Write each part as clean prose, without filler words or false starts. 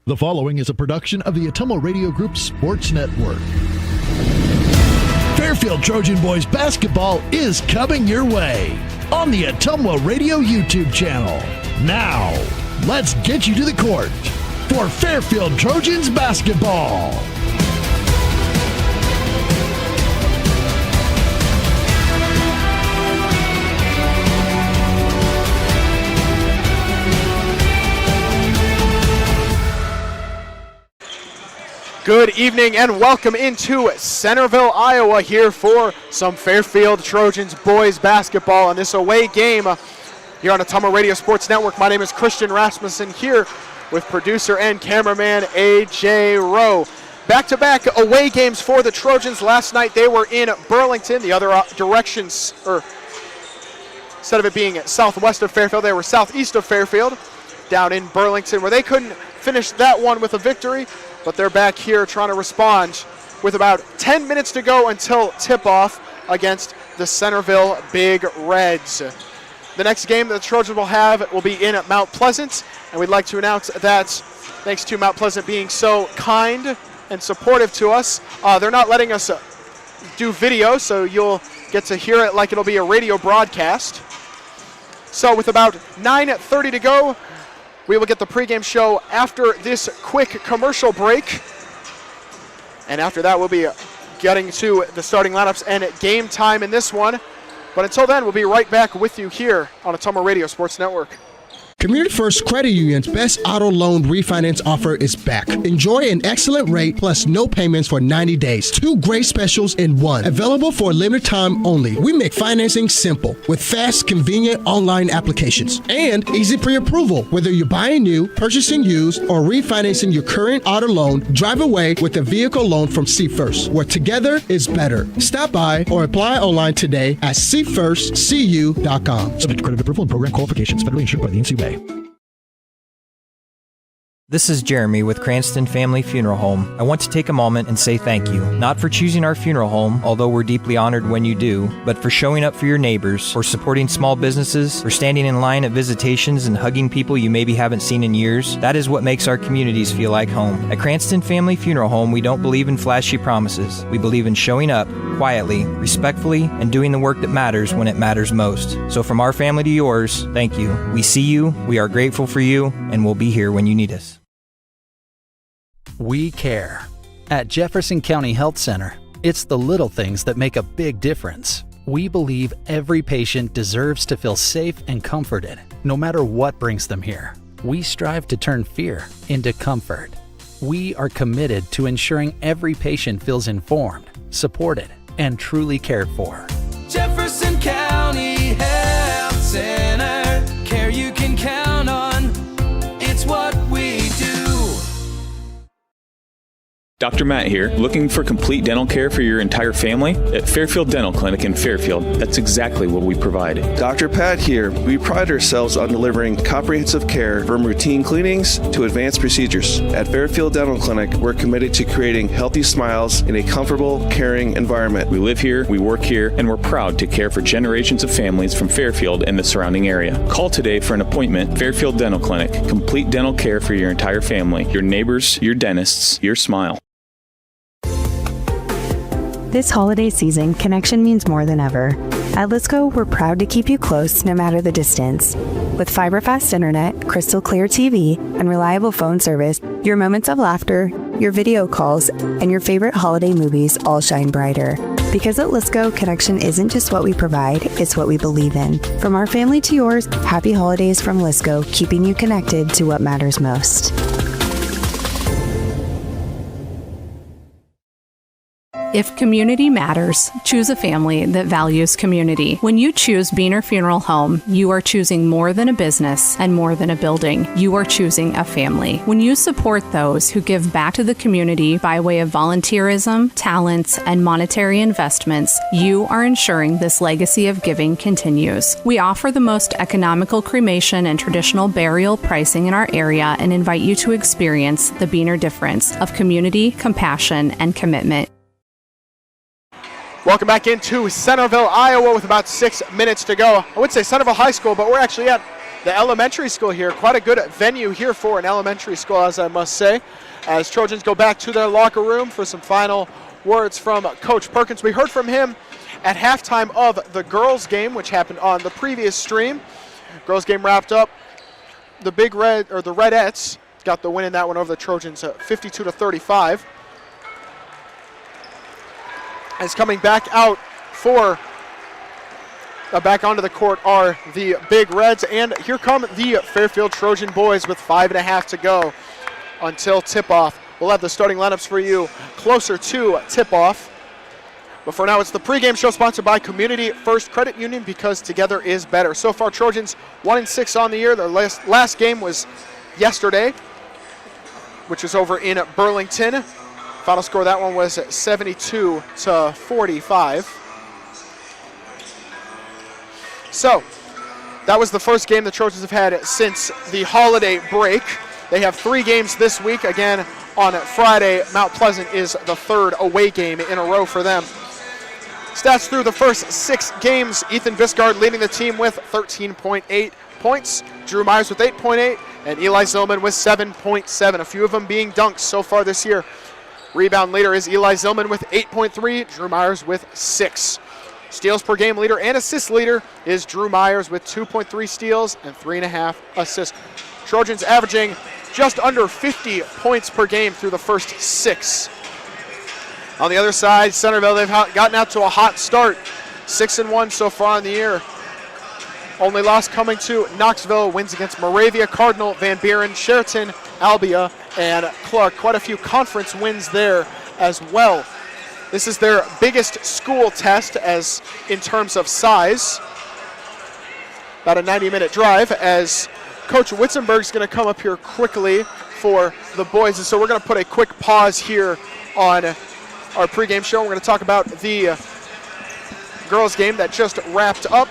The following is a production of the Ottumwa Radio Group Sports Network. Fairfield Trojan Boys Basketball is coming your way on the Ottumwa Radio YouTube channel. Now, let's get you to the court for Fairfield Trojans Basketball. Good evening and welcome into Centerville, Iowa here for some Fairfield Trojans boys basketball on this away game here on Ottumwa Radio Sports Network. My name is Christian Rasmussen here with producer and cameraman AJ Rowe. Back-to-back away games for the Trojans. Last night they were in Burlington, the other directions, or instead of it being southwest of Fairfield, they were southeast of Fairfield down in Burlington, where they couldn't finish that one with a victory. But they're back here trying to respond with about 10 minutes to go until tip-off against the Centerville Big Reds. The next game that the Trojans will have will be in Mount Pleasant, and we'd like to announce that thanks to Mount Pleasant being so kind and supportive to us, they're not letting us do video, so you'll get to hear it like it'll be a radio broadcast. So with about 9:30 to go, we will get the pregame show after this quick commercial break. And after that, we'll be getting to the starting lineups and game time in this one. But until then, we'll be right back with you here on Ottumwa Radio Sports Network. Community First Credit Union's best auto loan refinance offer is back. Enjoy an excellent rate plus no payments for 90 days. Two great specials in one. Available for a limited time only. We make financing simple with fast, convenient online applications and easy pre-approval. Whether you're buying new, purchasing used, or refinancing your current auto loan, drive away with a vehicle loan from See First, where together is better. Stop by or apply online today at seefirstcu.com. Subject to credit approval and program qualifications. Federally insured by the NCUA. This is Jeremy with Cranston Family Funeral Home. I want to take a moment and say thank you, not for choosing our funeral home, although we're deeply honored when you do, but for showing up for your neighbors, for supporting small businesses, for standing in line at visitations and hugging people you maybe haven't seen in years. That is what makes our communities feel like home. At Cranston Family Funeral Home, we don't believe in flashy promises. We believe in showing up quietly, respectfully, and doing the work that matters when it matters most. So from our family to yours, thank you. We see you, we are grateful for you, and we'll be here when you need us. We care. At Jefferson County Health Center, it's the little things that make a big difference. We believe every patient deserves to feel safe and comforted, no matter what brings them here. We strive to turn fear into comfort. We are committed to ensuring every patient feels informed, supported, and truly cared for. Jefferson County Health Center, care you can count on. It's what we do. Dr. Matt here, looking for complete dental care for your entire family? At Fairfield Dental Clinic in Fairfield, that's exactly what we provide. Dr. Pat here. We pride ourselves on delivering comprehensive care from routine cleanings to advanced procedures. At Fairfield Dental Clinic, we're committed to creating healthy smiles in a comfortable, caring environment. We live here, we work here, and we're proud to care for generations of families from Fairfield and the surrounding area. Call today for an appointment. Fairfield Dental Clinic, complete dental care for your entire family, your neighbors, your dentists, your smile. This holiday season, connection means more than ever. At Lisco, we're proud to keep you close no matter the distance. With fiber-fast internet, crystal clear TV, and reliable phone service, your moments of laughter, your video calls, and your favorite holiday movies all shine brighter. Because at Lisco, connection isn't just what we provide, it's what we believe in. From our family to yours, happy holidays from Lisco, keeping you connected to what matters most. If community matters, choose a family that values community. When you choose Beaner Funeral Home, you are choosing more than a business and more than a building. You are choosing a family. When you support those who give back to the community by way of volunteerism, talents, and monetary investments, you are ensuring this legacy of giving continues. We offer the most economical cremation and traditional burial pricing in our area and invite you to experience the Beaner difference of community, compassion, and commitment. Welcome back into Centerville, Iowa with about 6 minutes to go. I would say Centerville High School, but we're actually at the elementary school here. Quite a good venue here for an elementary school, as I must say. As Trojans go back to their locker room for some final words from Coach Perkins. We heard from him at halftime of the girls' game, which happened on the previous stream. Girls' game wrapped up. The Redettes got the win in that one over the Trojans, 52-35. As coming back out for back onto the court are the Big Reds, and here come the Fairfield Trojan boys with 5.5 to go until tip-off. We'll have the starting lineups for you closer to tip-off. But for now, it's the pregame show sponsored by Community First Credit Union, because together is better. So far, Trojans 1-6 on the year. Their last game was yesterday, which was over in Burlington. Final score of that one was 72-45. So that was the first game the Trojans have had since the holiday break. They have 3 games this week. Again, on Friday, Mount Pleasant is the 3rd away game in a row for them. Stats through the first 6 games: Ethan Biscard leading the team with 13.8 points, Drew Myers with 8.8, and Eli Zillman with 7.7, a few of them being dunks so far this year. Rebound leader is Eli Zillman with 8.3, Drew Myers with 6. Steals per game leader and assist leader is Drew Myers with 2.3 steals and 3.5 assists. Trojans averaging just under 50 points per game through the first 6. On the other side, Centerville, they've gotten out to a hot start. 6-1 so far in the year. Only loss coming to Knoxville. Wins against Moravia, Cardinal, Van Buren, Sheraton, Albia, and Clark. Quite a few conference wins there as well. This is their biggest school test as in terms of size. About a 90-minute drive, as Coach Witzenberg's going to come up here quickly for the boys. And so we're going to put a quick pause here on our pregame show. We're going to talk about the girls' game that just wrapped up.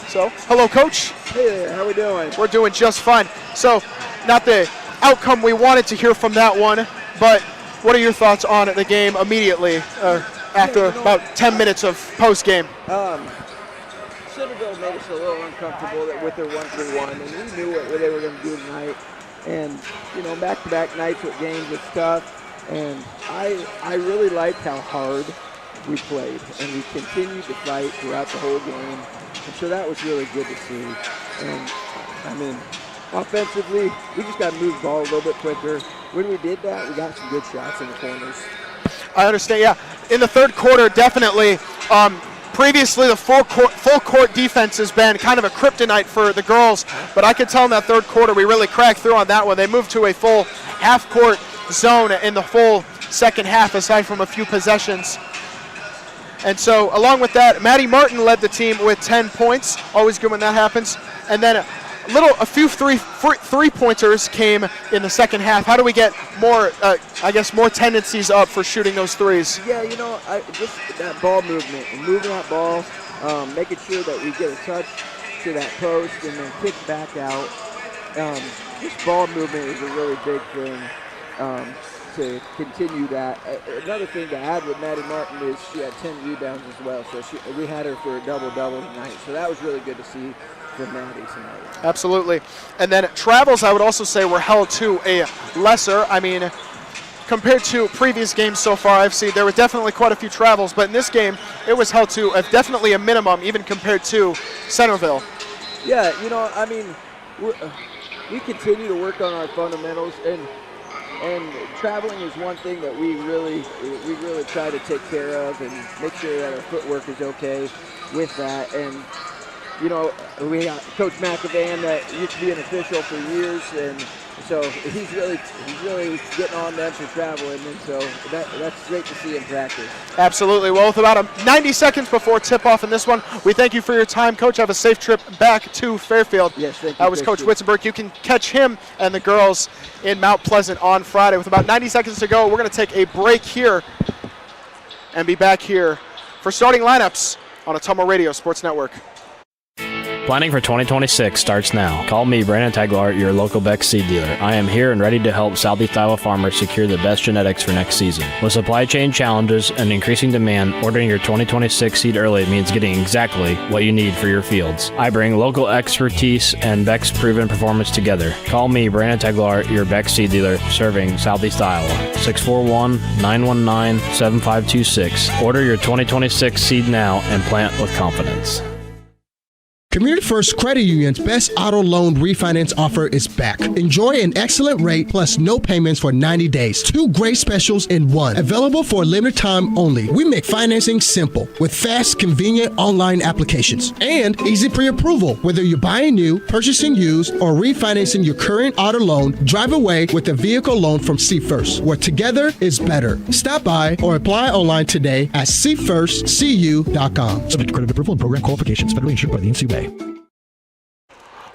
So, hello, Coach. Hey there, how we doing? We're doing just fine. So, not the outcome we wanted to hear from that one, but what are your thoughts on the game immediately after about 10 minutes of post-game? Centerville made us a little uncomfortable with their 1-3-1, and we knew what they were going to do tonight. And, you know, back-to-back nights with games, it's tough. And I really liked how hard we played, and we continued to fight throughout the whole game. And so that was really good to see. And, I mean, offensively, we just got to move the ball a little bit quicker. When we did that, we got some good shots in the corners. I understand, yeah. In the third quarter, definitely. Previously, the full court defense has been kind of a kryptonite for the girls, but I could tell in that third quarter we really cracked through on that one. They moved to a full half-court zone in the full second half, aside from a few possessions. And so, along with that, Maddie Martin led the team with 10 points. Always good when that happens. And then a few three-pointers came in the second half. How do we get more, more tendencies up for shooting those threes? Yeah, you know, just that ball movement and moving that ball, making sure that we get a touch to that post and then kick back out. Just ball movement is a really big thing to continue that. Another thing to add with Maddie Martin is she had 10 rebounds as well, so we had her for a double-double tonight. So that was really good to see for Maddie tonight. Absolutely. And then travels, I would also say, were held to a lesser. I mean, compared to previous games so far, I've seen there were definitely quite a few travels, but in this game, it was held to definitely a minimum, even compared to Centerville. Yeah, you know, I mean, we continue to work on our fundamentals, and traveling is one thing that we really try to take care of and make sure that our footwork is okay with that. And you know, we got Coach McAvan that used to be an official for years, and so he's really getting on them for traveling, and so that's great to see in practice. Absolutely. Well, with about 90 seconds before tip-off in this one, we thank you for your time, Coach. Have a safe trip back to Fairfield. Yes, thank you. That was Coach Witzenberg. You can catch him and the girls in Mount Pleasant on Friday. With about 90 seconds to go, we're going to take a break here and be back here for starting lineups on Atomo Radio Sports Network. Planning for 2026 starts now. Call me, Brandon Taglar, your local Beck's seed dealer. I am here and ready to help Southeast Iowa farmers secure the best genetics for next season. With supply chain challenges and increasing demand, ordering your 2026 seed early means getting exactly what you need for your fields. I bring local expertise and Beck's proven performance together. Call me, Brandon Taglar, your Beck's seed dealer, serving Southeast Iowa. 641-919-7526. Order your 2026 seed now and plant with confidence. Community First Credit Union's best auto loan refinance offer is back. Enjoy an excellent rate plus no payments for 90 days. 2 great specials in one. Available for a limited time only. We make financing simple with fast, convenient online applications and easy pre-approval. Whether you're buying new, purchasing used, or refinancing your current auto loan, drive away with a vehicle loan from See First, where together is better. Stop by or apply online today at seefirstcu.com. Subject to credit approval and program qualifications. Federally insured by the NCUA.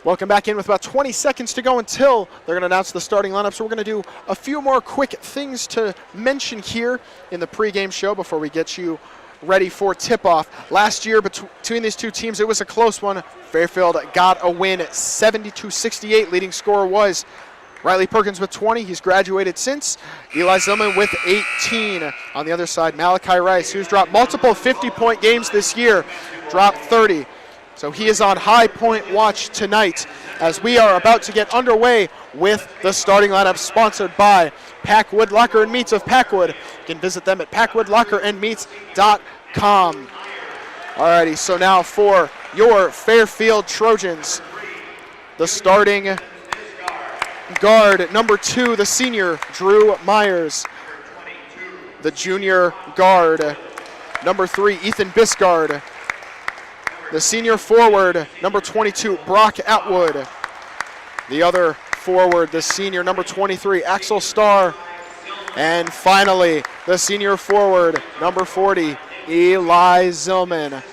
Welcome back in with about 20 seconds to go until they're going to announce the starting lineup. So we're going to do a few more quick things to mention here in the pregame show before we get you ready for tip-off. Last year between these two teams, it was a close one. Fairfield got a win, 72-68. Leading scorer was Riley Perkins with 20. He's graduated since. Eli Zillman with 18. On the other side, Malachi Rice, who's dropped multiple 50-point games this year, dropped 30. So he is on high point watch tonight as we are about to get underway with the starting lineup, sponsored by Packwood Locker and Meats of Packwood. You can visit them at packwooдлockerandmeats.com. Alrighty, so now for your Fairfield Trojans, the starting guard, number 2, the senior, Drew Myers. The junior guard, number 3, Ethan Biscard. The senior forward, number 22, Brock Atwood. The other forward, the senior, number 23, Axel Starr. And finally, the senior forward, number 40, Eli Zillman.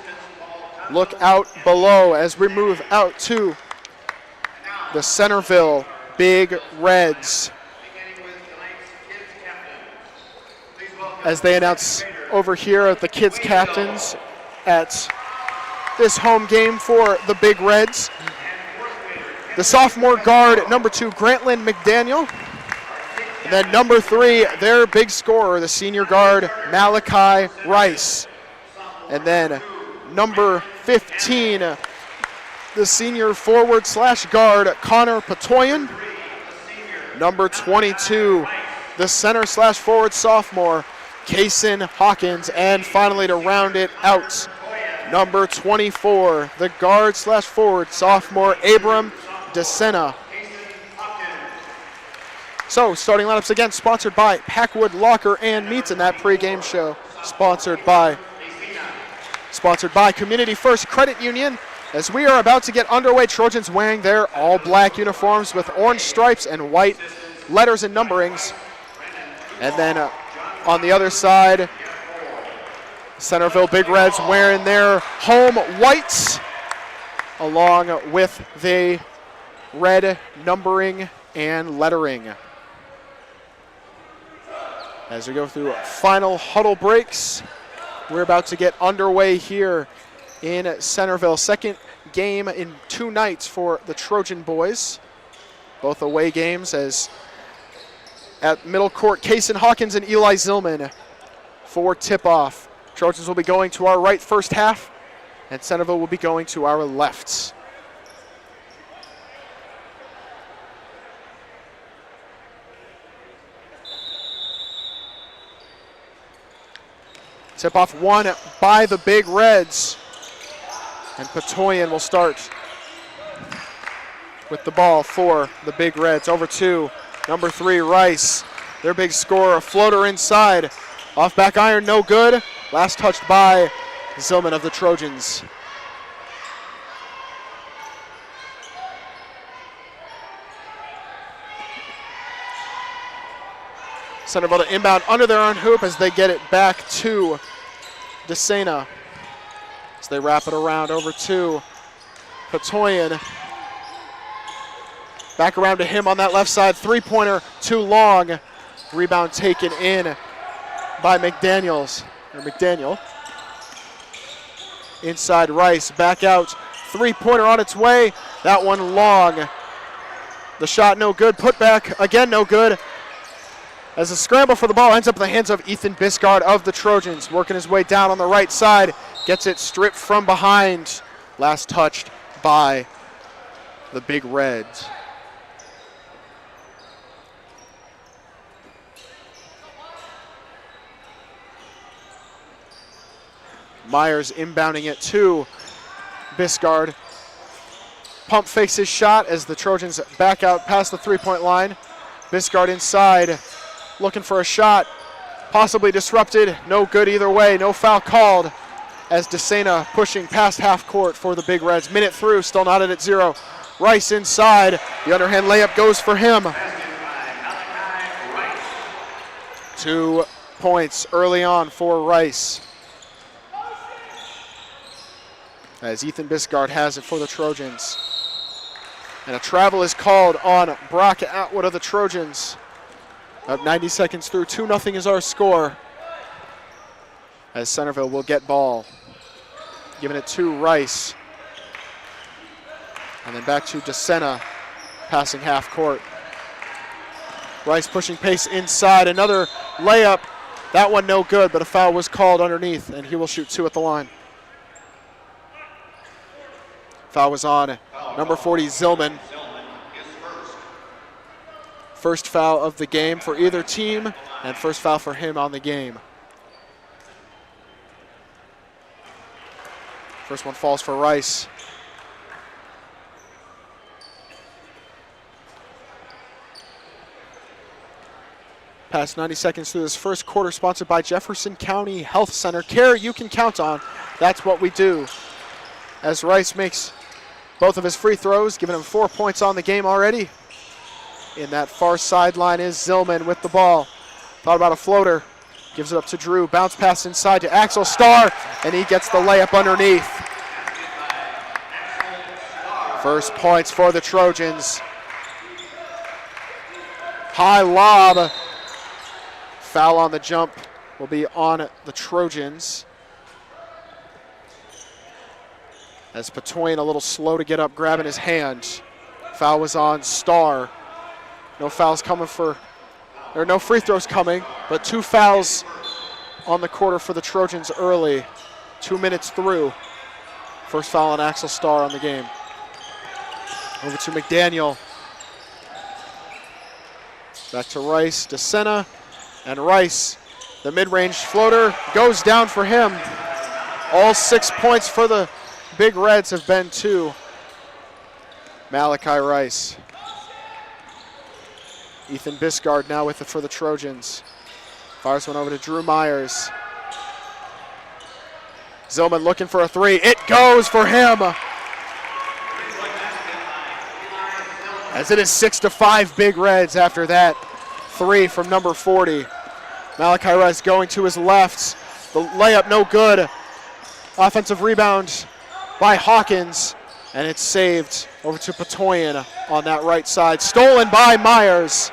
Look out below as we move out to the Centerville Big Reds. As they announce over here at the kids' captains at this home game for the Big Reds. The sophomore guard, number 2, Grantlin McDaniel. And then number 3, their big scorer, the senior guard, Malachi Rice. And then number 15, the senior forward / guard, Connor Patoyan. Number 22, the center / forward sophomore, Kaysen Hawkins. And finally, to round it out, number 24, the guard / forward sophomore, Abram DeSena. So, starting lineups again, sponsored by Packwood Locker and Meats in that pregame show. Sponsored by Community First Credit Union. As we are about to get underway, Trojans wearing their all-black uniforms with orange stripes and white letters and numberings. And then on the other side, Centerville Big Reds wearing their home whites along with the red numbering and lettering. As we go through final huddle breaks, we're about to get underway here in Centerville. Second game in 2 nights for the Trojan boys. Both away games, as at middle court, Kaysen Hawkins and Eli Zillman for tip-off. Trojans will be going to our right first half, and Centerville will be going to our left. Tip-off won by the Big Reds. And Patoyan will start with the ball for the Big Reds. Over to number 3, Rice. Their big scorer, a floater inside. Off back iron, no good. Last touched by Zillman of the Trojans. Centerville to inbound under their own hoop as they get it back to DeSena. As they wrap it around over to Patoyan. Back around to him on that left side. 3-pointer, too long. Rebound taken in by McDaniel. Inside Rice, back out. three-pointer on its way. That one long. The shot no good. Put back again no good. As a scramble for the ball ends up in the hands of Ethan Biscard of the Trojans. Working his way down on the right side. Gets it stripped from behind. Last touched by the Big Reds. Myers inbounding it to Biscard. Pump fakes his shot as the Trojans back out past the three-point line. Biscard inside, looking for a shot. Possibly disrupted, no good either way, no foul called as DeSena pushing past half court for the Big Reds. Minute through, still knotted at 0. Rice inside, the underhand layup goes for him. 2 points early on for Rice. As Ethan Biscard has it for the Trojans. And a travel is called on Brock Atwood of the Trojans. Up 90 seconds through, 2-0 is our score. As Centerville will get ball. Giving it to Rice. And then back to DeSena, passing half court. Rice pushing pace inside, another layup. That one no good, but a foul was called underneath, and he will shoot 2 at the line. Foul was on number 40, Zillman. First foul of the game for either team, and first foul for him on the game. First one falls for Rice. Past 90 seconds through this first quarter, sponsored by Jefferson County Health Center. Care you can count on. That's what we do. As Rice makes both of his free throws, giving him 4 points on the game already. In that far sideline is Zillman with the ball. Thought about a floater. Gives it up to Drew. Bounce pass inside to Axel Starr, and he gets the layup underneath. First points for the Trojans. High lob. Foul on the jump will be on the Trojans. As Patoyan a little slow to get up, grabbing his hand. Foul was on Starr. No fouls coming or no free throws coming, but 2 fouls on the quarter for the Trojans early. 2 minutes through. First foul on Axel Starr on the game. Over to McDaniel. Back to Rice, DeSena, and Rice. The mid-range floater goes down for him. All 6 points for the Big Reds have been to Malachi Rice. Ethan Biscard now with it for the Trojans. Fires one over to Drew Myers. Zillman looking for a 3. It goes for him. As it is 6-5 Big Reds after that 3 from number 40. Malachi Rice going to his left. The layup no good. Offensive rebound by Hawkins, and it's saved over to Patoyan on that right side. Stolen by Myers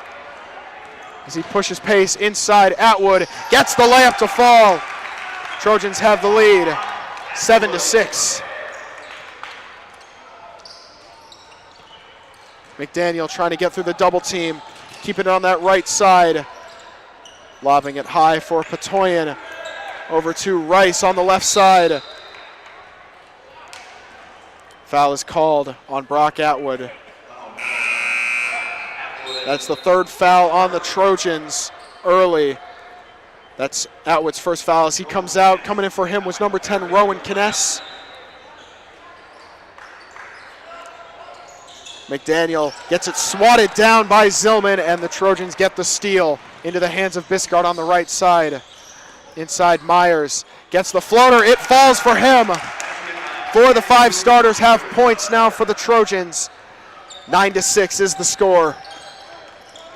as he pushes pace inside. Atwood gets the layup to fall. Trojans have the lead, 7-6. McDaniel trying to get through the double team, keeping it on that right side. Lobbing it high for Patoyan. Over to Rice on the left side. Foul is called on Brock Atwood. That's the 3rd foul on the Trojans early. That's Atwood's first foul as he comes out. Coming in for him was number 10, Rowan Kness. McDaniel gets it swatted down by Zillman, and the Trojans get the steal into the hands of Biscard on the right side. Inside Myers gets the floater. It falls for him. 4 of the 5 starters have points now for the Trojans. 9-6 is the score.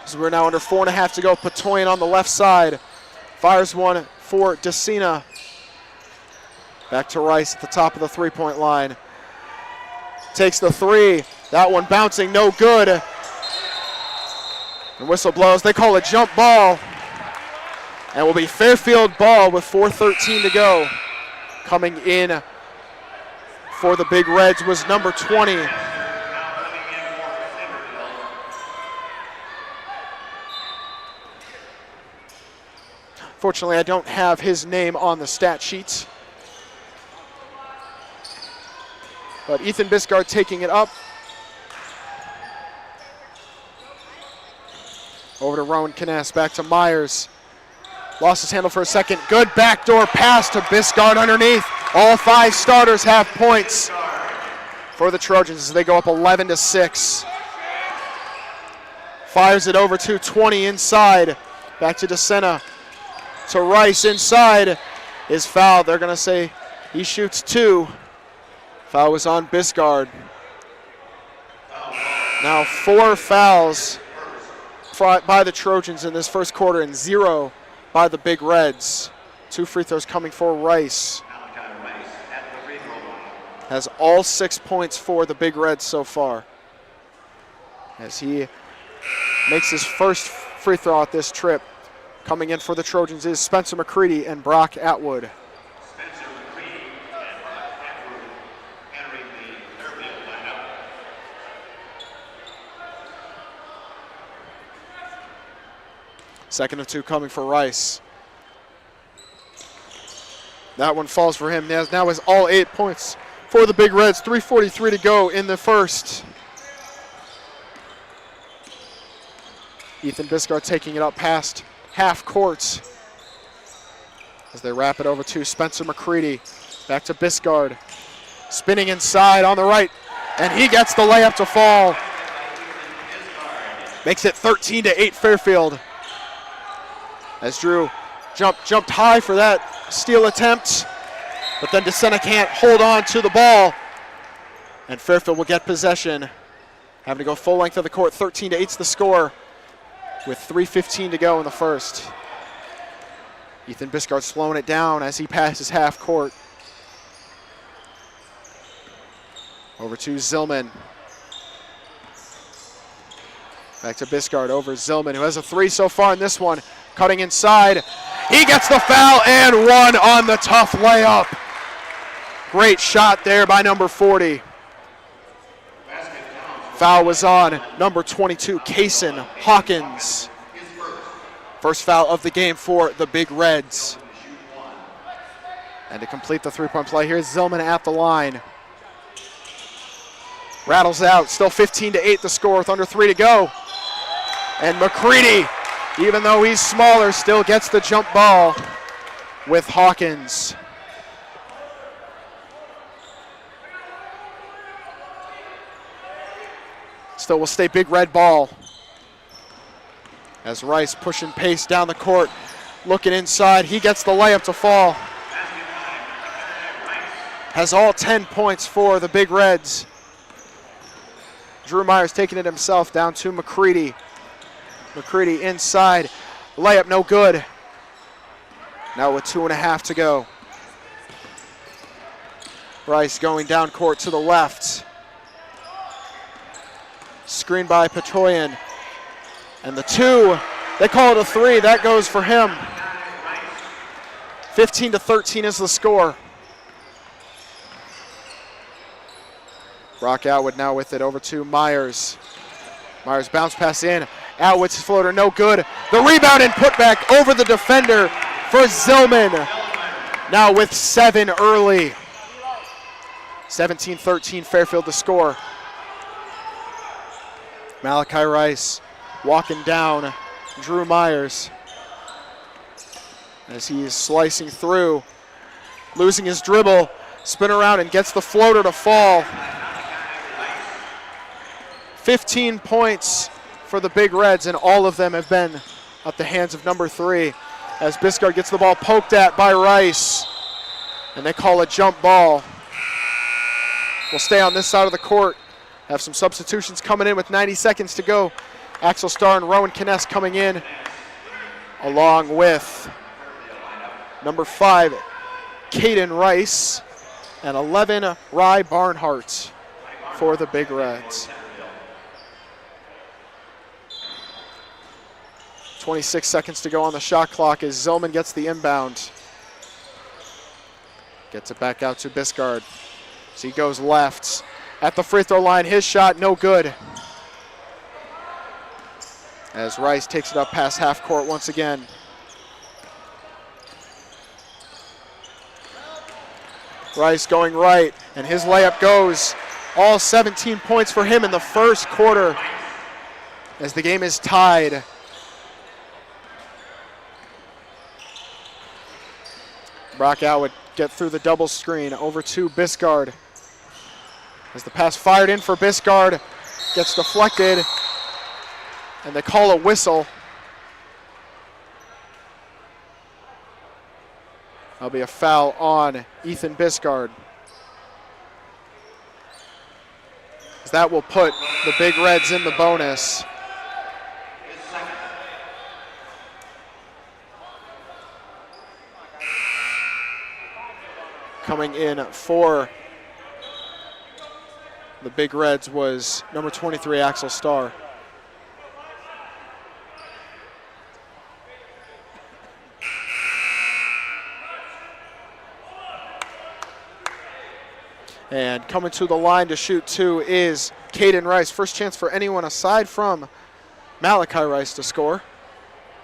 As we're now under 4.5 to go. Patoyan on the left side. Fires one for DeSena. Back to Rice at the top of the three-point line. Takes the 3. That one bouncing, no good. The whistle blows. They call it jump ball. And will be Fairfield ball with 4:13 to go. Coming in for the Big Reds was number 20. Fortunately, I don't have his name on the stat sheet. But Ethan Biscard taking it up. Over to Rowan Kness, back to Myers. Lost his handle for a second. Good backdoor pass to Biscard underneath. All 5 starters have points for the Trojans as they go up 11-6. Fires it over to 20 inside. Back to DeSena. To Rice inside is fouled. They're going to say he shoots 2. Foul was on Biscard. Now 4 fouls by the Trojans in this first quarter and 0 by the Big Reds. 2 free throws coming for Rice. Has all 6 points for the Big Reds so far. As he makes his first free throw at this trip. Coming in for the Trojans is Spencer McCready and Brock Atwood. Second of 2 coming for Rice. That one falls for him. Now is all 8 points for the Big Reds. 3:43 to go in the first. Ethan Biscard taking it up past half court as they wrap it over to Spencer McCready. Back to Biscard. Spinning inside on the right, and he gets the layup to fall. Makes it 13-8 Fairfield. As Drew jumped high for that steal attempt, but then DeSena can't hold on to the ball. And Fairfield will get possession. Having to go full length of the court, 13-8's the score with 3:15 to go in the first. Ethan Biscard slowing it down as he passes half court. Over to Zillman. Back to Biscard over Zillman, who has a 3 so far in this one. Cutting inside. He gets the foul and 1 on the tough layup. Great shot there by number 40. Foul was on number 22, Kaysen Hawkins. First foul of the game for the Big Reds. And to complete the 3-point play, here's Zillman at the line. Rattles out, still 15-8 the score with under 3 to go. And McCready, even though he's smaller, still gets the jump ball with Hawkins. Still will stay Big Red ball. As Rice pushing pace down the court, looking inside, he gets the layup to fall. Has all 10 points for the Big Reds. Drew Myers taking it himself down to McCready. McCready inside, layup no good. Now with 2.5 to go. Rice going down court to the left. Screen by Petroyan. And the 2, they call it a 3, that goes for him. 15-13 is the score. Brock Atwood now with it over to Myers. Myers bounce pass in. Atwood's floater no good. The rebound and put back over the defender for Zillman. Now with 7 early. 17-13 Fairfield to score. Malachi Rice walking down Drew Myers as he is slicing through, losing his dribble, spin around and gets the floater to fall. 15 points for the Big Reds, and all of them have been at the hands of number 3 as Biscard gets the ball poked at by Rice, and they call a jump ball. We'll stay on this side of the court. Have some substitutions coming in with 90 seconds to go. Axel Starr and Rowan Kness coming in, along with number 5, Caden Rice, and 11, Rye Barnhart for the Big Reds. 26 seconds to go on the shot clock as Zillman gets the inbound. Gets it back out to Biscard. as he goes left at the free throw line. His shot no good, as Rice takes it up past half court once again. Rice going right, and his layup goes. All 17 points for him in the first quarter as the game is tied. Brockout would get through the double screen over to Biscard. As the pass fired in for Biscard, gets deflected, and they call a whistle. That'll be a foul on Ethan Biscard. As that will put the Big Reds in the bonus. Coming in for the Big Reds was number 23, Axel Starr. And coming to the line to shoot two is Caden Rice. First chance for anyone aside from Malachi Rice to score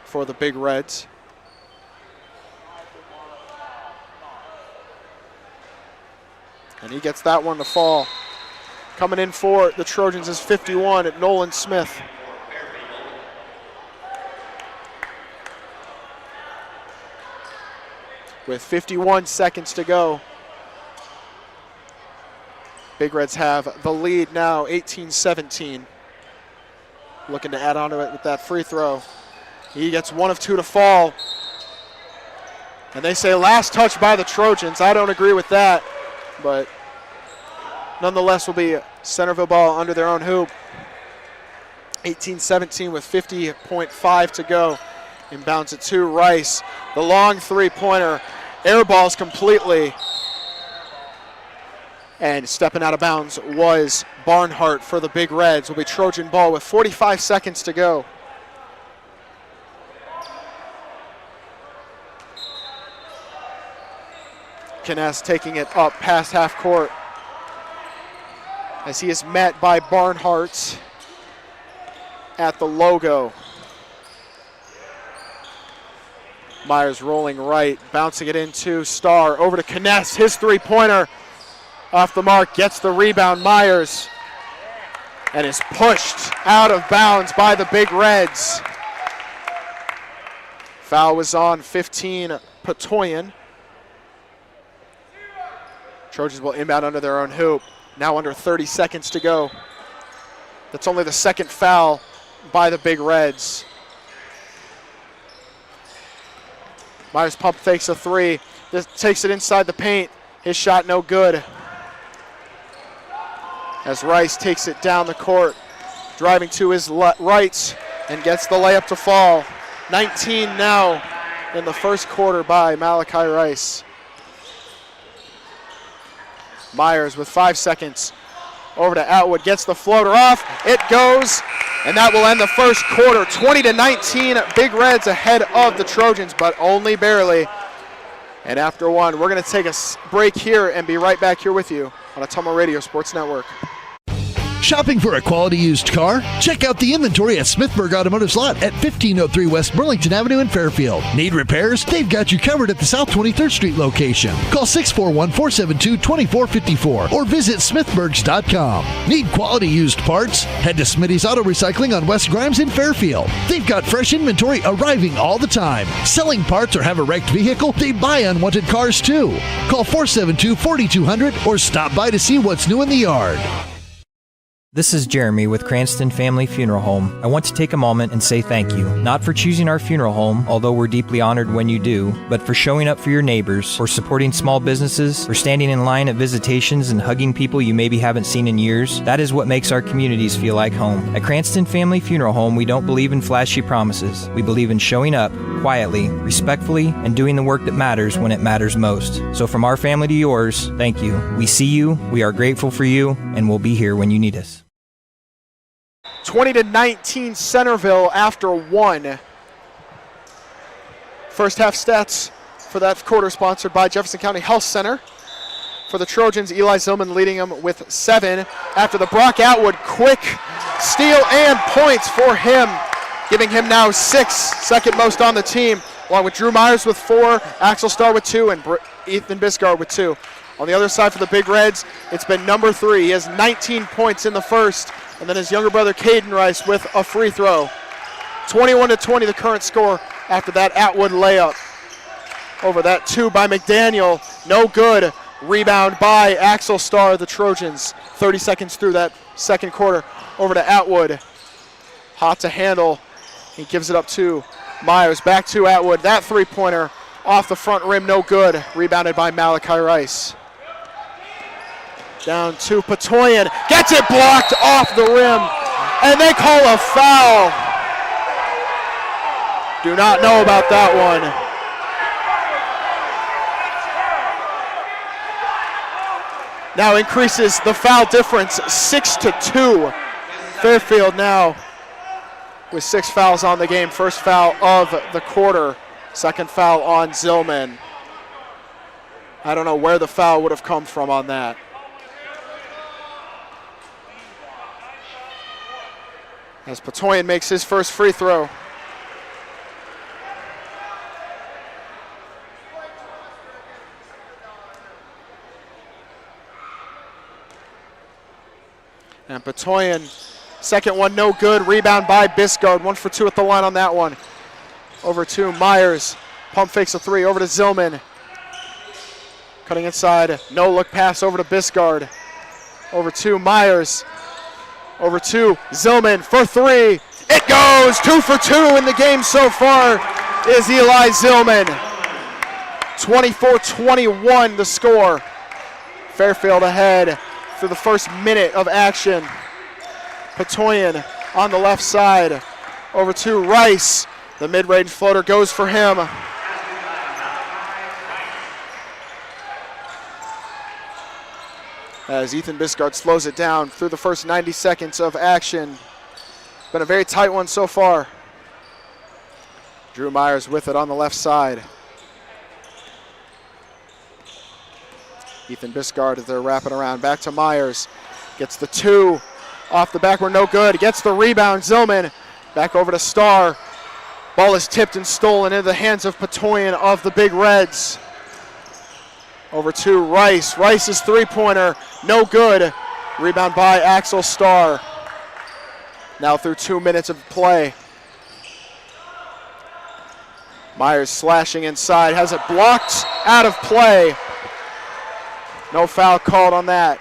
for the Big Reds. And he gets that one to fall. Coming in for the Trojans is 51 at Nolan Smith. With 51 seconds to go, Big Reds have the lead now, 18-17. Looking to add on to it with that free throw. He gets one of two to fall. And they say last touch by the Trojans. I don't agree with that, but nonetheless will be Centerville ball under their own hoop. 18-17 with 50.5 to go. Inbounds it to Rice. The long three-pointer airballs completely. And stepping out of bounds was Barnhart for the Big Reds. Will be Trojan ball with 45 seconds to go. Kness taking it up past half court as he is met by Barnhart at the logo. Myers rolling right, bouncing it into Starr, over to Kness, his three-pointer off the mark, gets the rebound, Myers, and is pushed out of bounds by the Big Reds. Foul was on 15, Patoyan. Trojans will inbound under their own hoop. Now under 30 seconds to go. That's only the second foul by the Big Reds. Myers pump fakes a three. This takes it inside the paint. His shot no good. As Rice takes it down the court, driving to his right and gets the layup to fall. 19 now in the first quarter by Malachi Rice. Myers with 5 seconds. Over to Atwood, gets the floater off. It goes, and that will end the first quarter. 20-19, Big Reds ahead of the Trojans, but only barely. And after one, we're going to take a break here and be right back here with you on Ottumwa Radio Sports Network. Shopping for a quality used car? Check out the inventory at Smithburg Automotive's lot at 1503 West Burlington Avenue in Fairfield. Need repairs? They've got you covered at the South 23rd Street location. Call 641-472-2454 or visit smithburgs.com. Need quality used parts? Head to Smitty's Auto Recycling on West Grimes in Fairfield. They've got fresh inventory arriving all the time. Selling parts or have a wrecked vehicle? They buy unwanted cars too. Call 472-4200 or stop by to see what's new in the yard. This is Jeremy with Cranston Family Funeral Home. I want to take a moment and say thank you, not for choosing our funeral home, although we're deeply honored when you do, but for showing up for your neighbors, for supporting small businesses, for standing in line at visitations and hugging people you maybe haven't seen in years. That is what makes our communities feel like home. At Cranston Family Funeral Home, we don't believe in flashy promises. We believe in showing up quietly, respectfully, and doing the work that matters when it matters most. So from our family to yours, thank you. We see you, we are grateful for you, and we'll be here when you need us. 20-19 Centerville after one. First half stats for that quarter sponsored by Jefferson County Health Center. for the Trojans. Eli Zillman leading them with 7. After the Brock Atwood quick steal and points for him, giving him now 6, second most on the team, along with Drew Myers with 4, Axel Starr with 2, and Ethan Biscard with 2. On the other side for the Big Reds, it's been number 3. He has 19 points in the first, and then his younger brother Caden Rice with a free throw. 21-20 the current score after that Atwood layup. Over that 2 by McDaniel, no good. Rebound by Axel Starr, the Trojans. 30 seconds through that second quarter. Over to Atwood. Hot to handle. He gives it up to Myers. Back to Atwood. That three-pointer off the front rim, no good. Rebounded by Malachi Rice. Down to Patoyan. Gets it blocked off the rim. And they call a foul. Do not know about that one. Now increases the foul difference 6-2. Fairfield now with 6 fouls on the game. First foul of the quarter. Second foul on Zillman. I don't know where the foul would have come from on that. As Patoyan makes his first free throw. And Patoyan, second one no good. Rebound by Biscard. 1 for 2 at the line on that one. Over to Myers. Pump fakes a 3. Over to Zillman. Cutting inside. No look pass over to Biscard. Over to Myers. Over to Zillman for 3. It goes. 2 for 2 in the game so far is Eli Zillman. 24-21 the score. Fairfield ahead through the first minute of action. Patoyan on the left side. Over to Rice. The mid-range floater goes for him. As Ethan Biscard slows it down through the first 90 seconds of action. Been a very tight one so far. Drew Myers with it on the left side. Ethan Biscard as they're wrapping around. Back to Myers. Gets the 2 off the backward, no good. Gets the rebound, Zillman. Back over to Starr. Ball is tipped and stolen into the hands of Patoyan of the Big Reds. Over to Rice. Rice's three-pointer, no good. Rebound by Axel Starr. Now through 2 minutes of play. Myers slashing inside, has it blocked out of play. No foul called on that,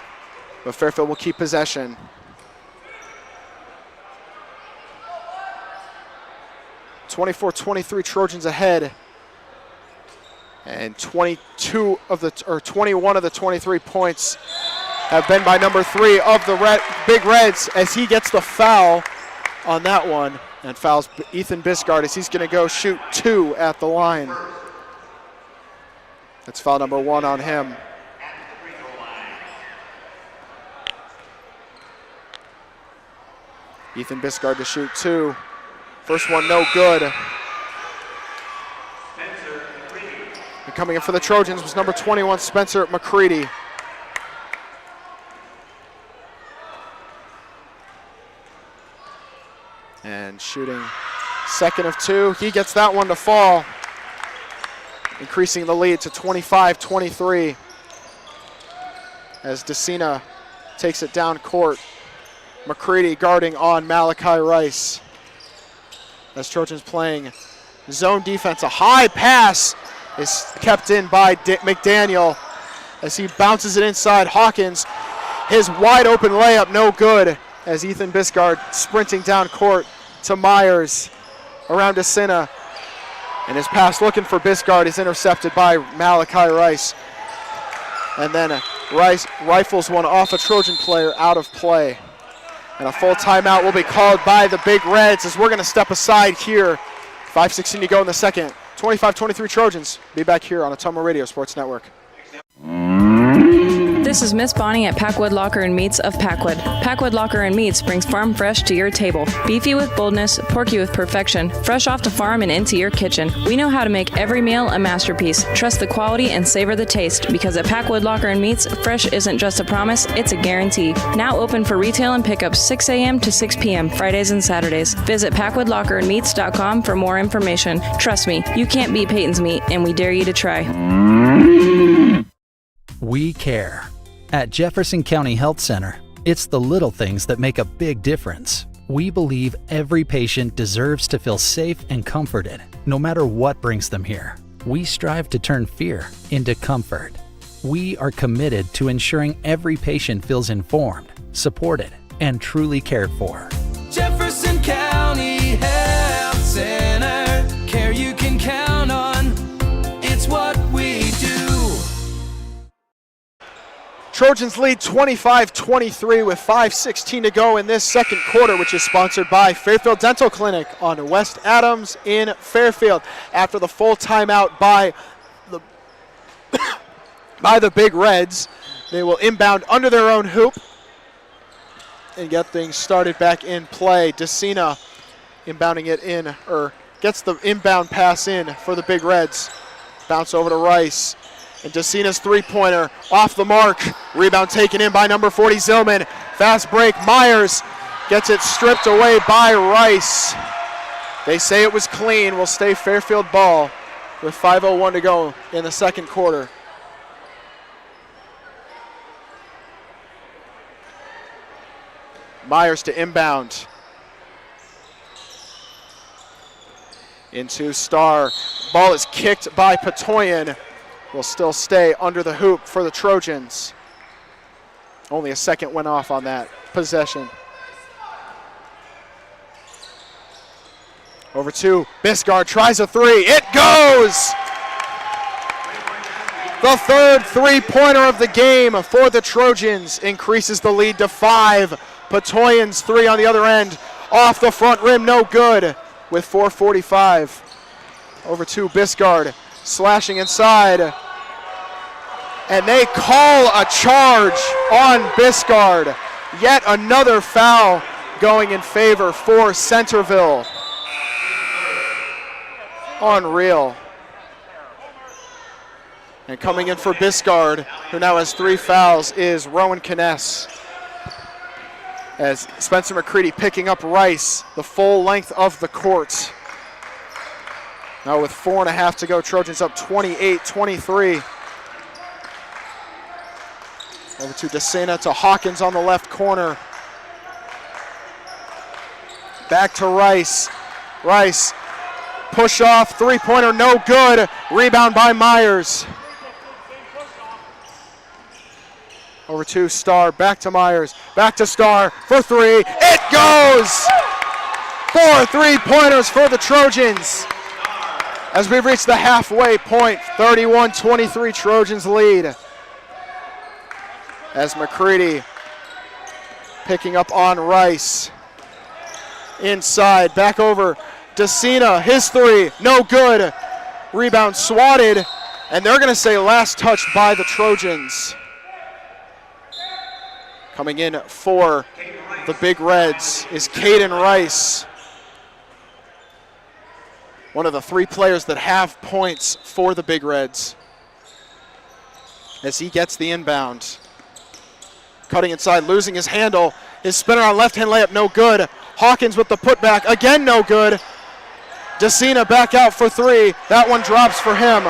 but Fairfield will keep possession. (24-23) Trojans ahead, and 21 of the 23 points have been by number 3 of the Big Reds, as he gets the foul on that one and fouls Ethan Biscard as he's going to go shoot 2 at the line. That's foul number 1 on him. Ethan Biscard to shoot 2. First one no good. And coming in for the Trojans was number 21, Spencer McCready. And shooting second of 2. He gets that one to fall, increasing the lead to 25-23 as DeCina takes it down court. McCready guarding on Malachi Rice. As Trojans playing zone defense, a high pass is kept in by McDaniel as he bounces it inside. Hawkins, his wide open layup, no good, as Ethan Biscard sprinting down court to Myers around DeCina. And his pass looking for Biscard is intercepted by Malachi Rice. And then Rice rifles one off a Trojan player out of play. And a full timeout will be called by the Big Reds as we're going to step aside here. 5:16 to go in the second. 25-23 Trojans. Be back here on Ottumwa Radio Sports Network. The This is Miss Bonnie at Packwood Locker and Meats of Packwood. Packwood Locker and Meats brings farm fresh to your table. Beefy with boldness, porky with perfection, fresh off the farm and into your kitchen. We know how to make every meal a masterpiece. Trust the quality and savor the taste, because at Packwood Locker and Meats, fresh isn't just a promise, it's a guarantee. Now open for retail and pickup 6 a.m. to 6 p.m. Fridays and Saturdays. Visit PackwoodLockerandMeats.com for more information. Trust me, you can't beat Peyton's Meat, and we dare you to try. We care. At Jefferson County Health Center, it's the little things that make a big difference. We believe every patient deserves to feel safe and comforted, no matter what brings them here. We strive to turn fear into comfort. We are committed to ensuring every patient feels informed, supported, and truly cared for. Jefferson County Health Center, care you can count on. It's what we do. Trojans lead 25-23 with 5:16 to go in this second quarter, which is sponsored by Fairfield Dental Clinic on West Adams in Fairfield. After the full timeout by the Big Reds, they will inbound under their own hoop and get things started back in play. DeCina inbounding it in, or gets the inbound pass in for the Big Reds. Bounce over to Rice. And DeCina's three-pointer off the mark. Rebound taken in by number 40, Zillman. Fast break, Myers gets it stripped away by Rice. They say it was clean. Will stay Fairfield ball with 5:01 to go in the second quarter. Myers to inbound. Into Starr. Ball is kicked by Patoyan. Will still stay under the hoop for the Trojans. Only a second went off on that possession. Over to Biscard, tries a three. It goes! The third three-pointer of the game for the Trojans increases the lead to 5. Patoyan's three on the other end. Off the front rim, no good with 4:45. Over to Biscard, slashing inside. And they call a charge on Biscard. Yet another foul going in favor for Centerville. Unreal. And coming in for Biscard, who now has 3 fouls, is Rowan Kness. As Spencer McCready picking up Rice the full length of the court. Now with 4.5 to go, Trojans up 28-23. Over to DeCina, to Hawkins on the left corner. Back to Rice. Rice, push off, three-pointer, no good. Rebound by Myers. Over to Starr, back to Myers, back to Starr for three. It goes! 4 3-pointers for the Trojans. As we've reached the halfway point, 31-23 Trojans lead. As McCready picking up on Rice. Inside, back over DeCina, his three, no good. Rebound swatted, and they're gonna say last touch by the Trojans. Coming in for the Big Reds is Caden Rice. One of the 3 players that have points for the Big Reds. As he gets the inbound. Cutting inside, losing his handle. His spinner on left-hand layup, no good. Hawkins with the putback, again no good. DeCina back out for 3. That one drops for him.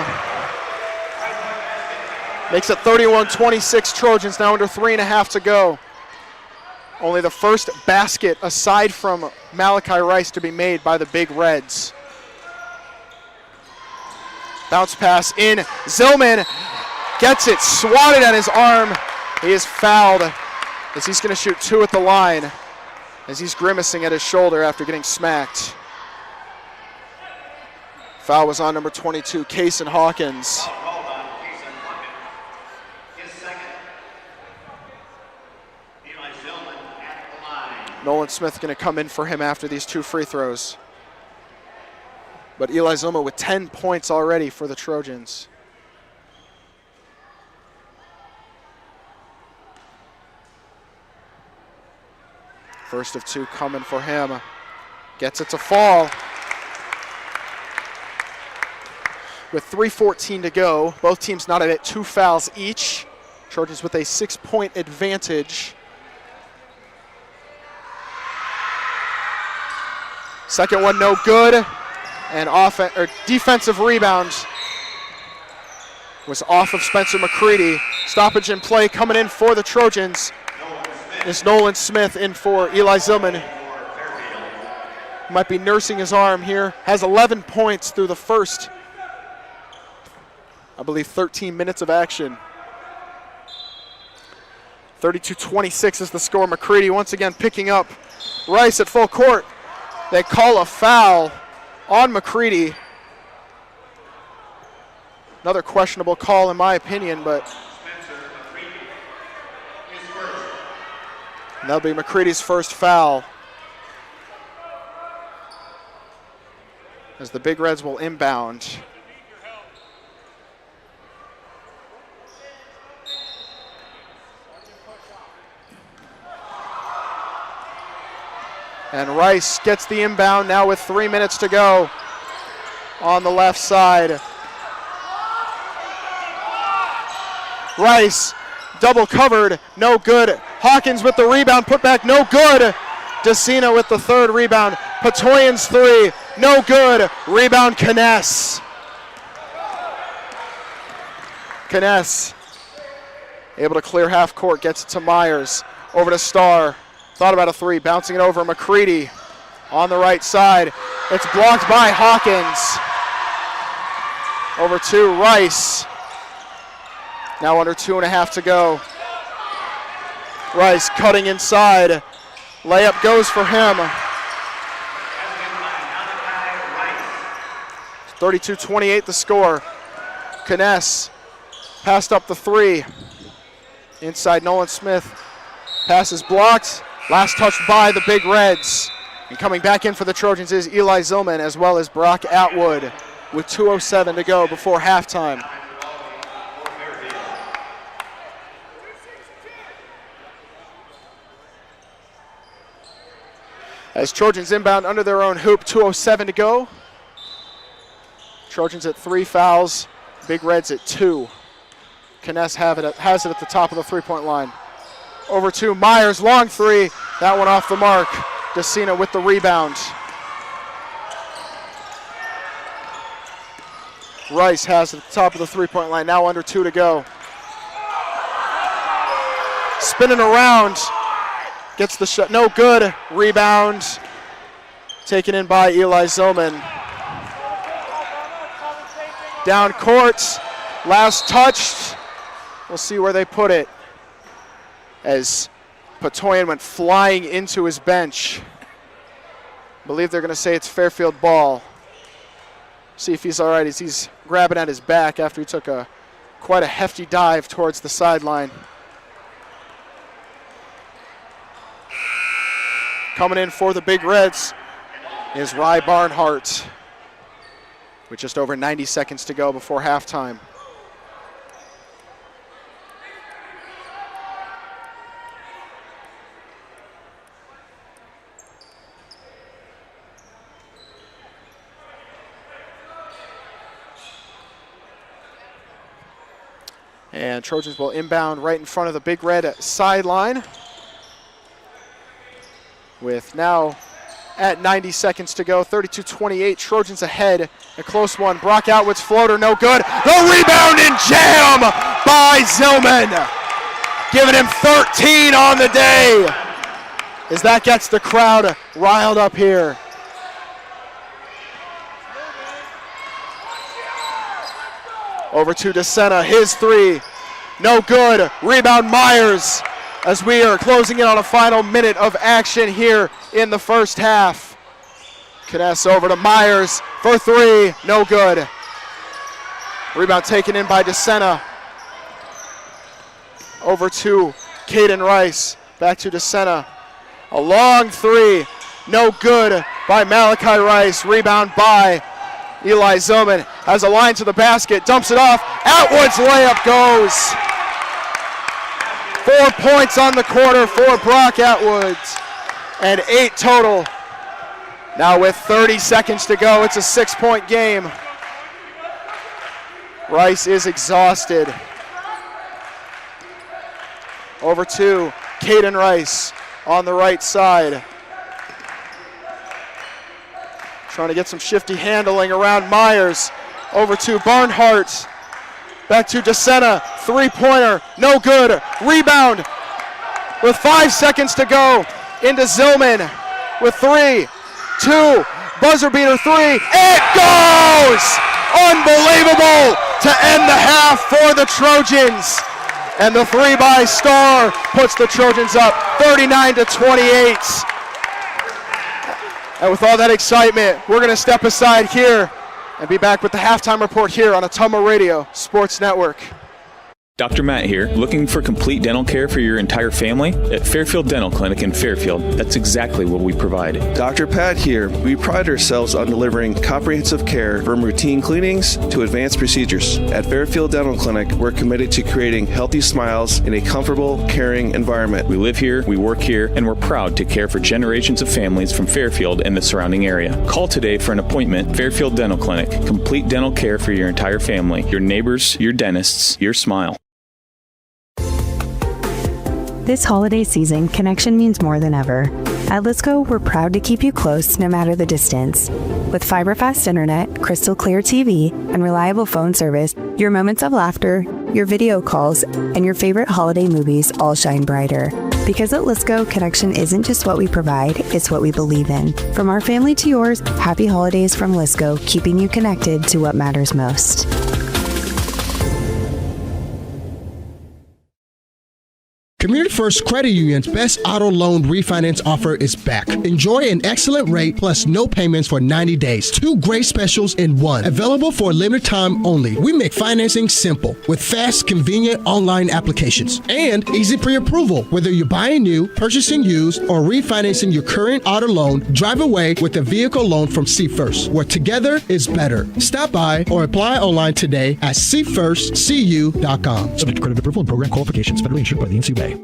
Makes it 31-26 Trojans, now under 3.5 to go. Only the first basket aside from Malachi Rice to be made by the Big Reds. Bounce pass in, Zillman gets it, swatted at his arm. He is fouled as he's gonna shoot 2 at the line as he's grimacing at his shoulder after getting smacked. Foul was on number 22, Kaysen Hawkins. Nolan Smith going to come in for him after these 2 free throws. But Eli Zuma with 10 points already for the Trojans. First of two coming for him. Gets it to fall. With 3:14 to go, both teams knotted at 2 fouls each. Trojans with a 6-point advantage. Second one no good, and defensive rebound was off of Spencer McCready. Stoppage in play coming in for the Trojans is Nolan Smith in for Eli Zillman. Might be nursing his arm here. Has 11 points through the first, I believe, 13 minutes of action. 32-26 is the score. McCready once again picking up Rice at full court. They call a foul on McCready. Another questionable call in my opinion, but that'll be McCready's first foul. As the Big Reds will inbound. And Rice gets the inbound now with 3 minutes to go on the left side. Rice double covered, no good. Hawkins with the rebound, put back, no good. DeCina with the third rebound. Patoyan's three, no good. Rebound Kness. Kness able to clear half court, gets it to Myers. Over to Starr. Thought about a three, bouncing it over. McCready on the right side. It's blocked by Hawkins. Over to Rice. Now under 2.5 to go. Rice cutting inside. Layup goes for him. 32-28 the score. Kness passed up the three. Inside Nolan Smith. Pass is blocked. Last touch by the Big Reds. And coming back in for the Trojans is Eli Zillman as well as Brock Atwood with 2:07 to go before halftime. As Trojans inbound under their own hoop, 2:07 to go. Trojans at 3 fouls, Big Reds at 2. Kness has it at the top of the three-point line. Over to Myers, long three. That one off the mark. DeCina with the rebound. Rice has it at the top of the three-point line, now under 2 to go. Spinning around, gets the shot, no good. Rebound, taken in by Eli Zillman. Down court, last touched. We'll see where they put it. As Patoyan went flying into his bench. I believe they're going to say it's Fairfield ball. See if he's all right as he's grabbing at his back after he took quite a hefty dive towards the sideline. Coming in for the Big Reds is Rye Barnhart with just over 90 seconds to go before halftime. And Trojans will inbound right in front of the Big Red sideline. With now at 90 seconds to go, 32-28, Trojans ahead. A close one, Brock Atwood's floater, no good. The rebound and jam by Zillman. Giving him 13 on the day. As that gets the crowd riled up here. Over to DeCina, his three, no good. Rebound Myers as we are closing in on a final minute of action here in the first half. Kness over to Myers for three, no good. Rebound taken in by DeCina. Over to Caden Rice, back to DeCina. A long three, no good by Malachi Rice. Rebound by Eli Zillman, has a line to the basket, dumps it off. Atwood's layup goes. 4 points on the quarter for Brock Atwood. and 8 total. Now with 30 seconds to go, it's a 6-point game. Rice is exhausted. Over to Caden Rice on the right side. Trying to get some shifty handling around Myers. Over to Barnhart. Back to DeSena. 3-pointer. No good. Rebound with 5 seconds to go. Into Zillman with 3, 2. Buzzer beater 3. It goes! Unbelievable to end the half for the Trojans. And the 3 by Starr puts the Trojans up 39-28. And with all that excitement, we're going to step aside here and be back with the halftime report here on Ottumwa Radio Sports Network. Dr. Matt here. Looking for complete dental care for your entire family? At Fairfield Dental Clinic in Fairfield, that's exactly what we provide. Dr. Pat here. We pride ourselves on delivering comprehensive care from routine cleanings to advanced procedures. At Fairfield Dental Clinic, we're committed to creating healthy smiles in a comfortable, caring environment. We live here, we work here, and we're proud to care for generations of families from Fairfield and the surrounding area. Call today for an appointment. Fairfield Dental Clinic. Complete dental care for your entire family, your neighbors, your dentists, your smile. This holiday season, connection means more than ever. At Lisco, we're proud to keep you close no matter the distance. With fiber-fast internet, crystal clear TV, and reliable phone service, your moments of laughter, your video calls, and your favorite holiday movies all shine brighter. Because at Lisco, connection isn't just what we provide, it's what we believe in. From our family to yours, happy holidays from Lisco, keeping you connected to what matters most. Community First Credit Union's best auto loan refinance offer is back. Enjoy an excellent rate plus no payments for 90 days. 2 great specials in one. Available for a limited time only. We make financing simple with fast, convenient online applications and easy pre-approval. Whether you're buying new, purchasing used, or refinancing your current auto loan, drive away with a vehicle loan from See First, where together is better. Stop by or apply online today at seefirstcu.com. Subject to credit approval and program qualifications. Federally insured by the NCUA.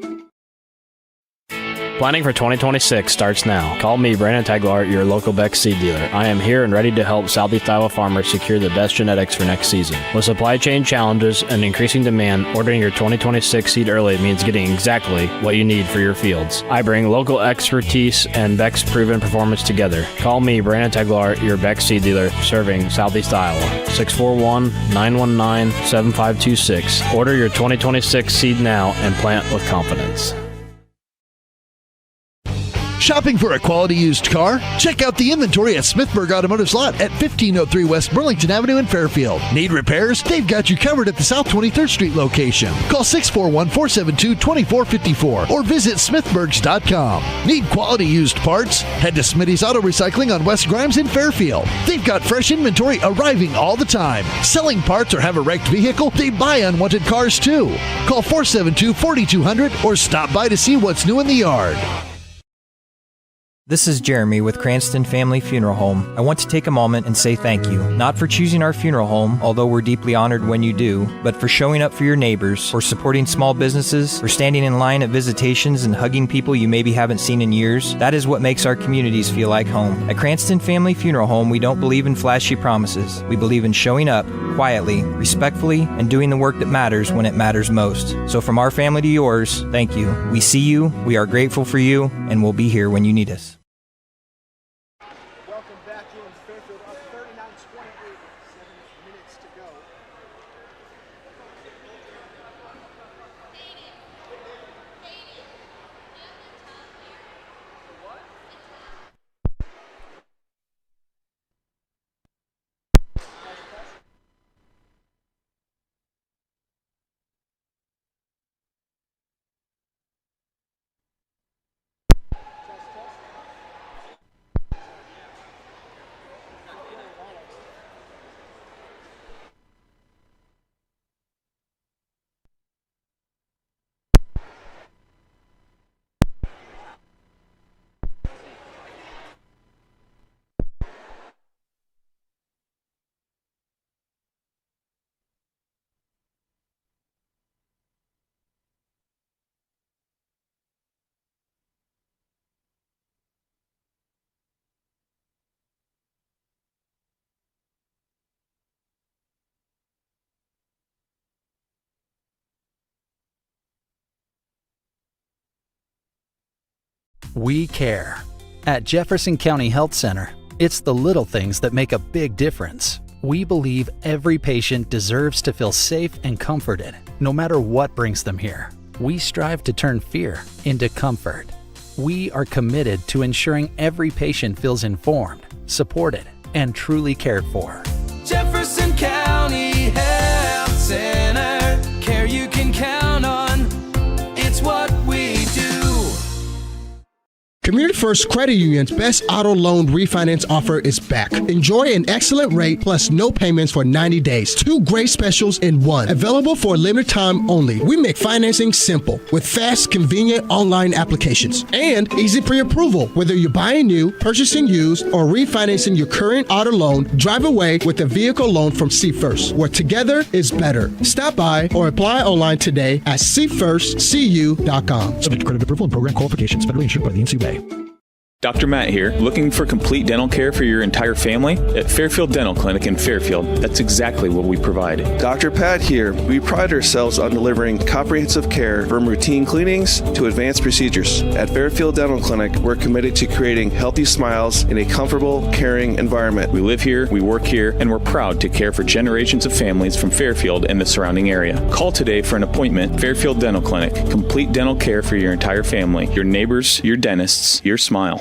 Planning for 2026 starts now. Call me, Brandon Taglart, your local Beck seed dealer. I am here and ready to help Southeast Iowa farmers secure the best genetics for next season. With supply chain challenges and increasing demand, ordering your 2026 seed early means getting exactly what you need for your fields. I bring local expertise and Beck's proven performance together. Call me, Brandon Taglart, your Beck seed dealer, serving Southeast Iowa. 641-919-7526. Order your 2026 seed now and plant with confidence. Shopping for a quality used car? Check out the inventory at Smithburg Automotive's lot at 1503 West Burlington Avenue in Fairfield. Need repairs? They've got you covered at the South 23rd Street location. Call 641-472-2454 or visit smithburgs.com. Need quality used parts? Head to Smitty's Auto Recycling on West Grimes in Fairfield. They've got fresh inventory arriving all the time. Selling parts or have a wrecked vehicle? They buy unwanted cars too. Call 472-4200 or stop by to see what's new in the yard. This is Jeremy with Cranston Family Funeral Home. I want to take a moment and say thank you, not for choosing our funeral home, although we're deeply honored when you do, but for showing up for your neighbors, for supporting small businesses, for standing in line at visitations and hugging people you maybe haven't seen in years. That is what makes our communities feel like home. At Cranston Family Funeral Home, we don't believe in flashy promises. We believe in showing up quietly, respectfully, and doing the work that matters when it matters most. So from our family to yours, thank you. We see you, we are grateful for you, and we'll be here when you need us. We care. At Jefferson County Health Center, it's the little things that make a big difference. We believe every patient deserves to feel safe and comforted, no matter what brings them here. We strive to turn fear into comfort. We are committed to ensuring every patient feels informed, supported, and truly cared for. Jefferson County Health Center, care you can count on. It's what we do. Community First Credit Union's best auto loan refinance offer is back. Enjoy an excellent rate plus no payments for 90 days. Two great specials in one. Available for a limited time only. We make financing simple with fast, convenient online applications and easy pre-approval. Whether you're buying new, purchasing used, or refinancing your current auto loan, drive away with a vehicle loan from See First, where together is better. Stop by or apply online today at seefirstcu.com. Subject to credit approval and program qualifications. Federally insured by the NCUA. Dr. Matt here. Looking for complete dental care for your entire family? At Fairfield Dental Clinic in Fairfield, that's exactly what we provide. Dr. Pat here. We pride ourselves on delivering comprehensive care from routine cleanings to advanced procedures. At Fairfield Dental Clinic, we're committed to creating healthy smiles in a comfortable, caring environment. We live here, we work here, and we're proud to care for generations of families from Fairfield and the surrounding area. Call today for an appointment. Fairfield Dental Clinic. Complete dental care for your entire family, your neighbors, your dentists, your smile.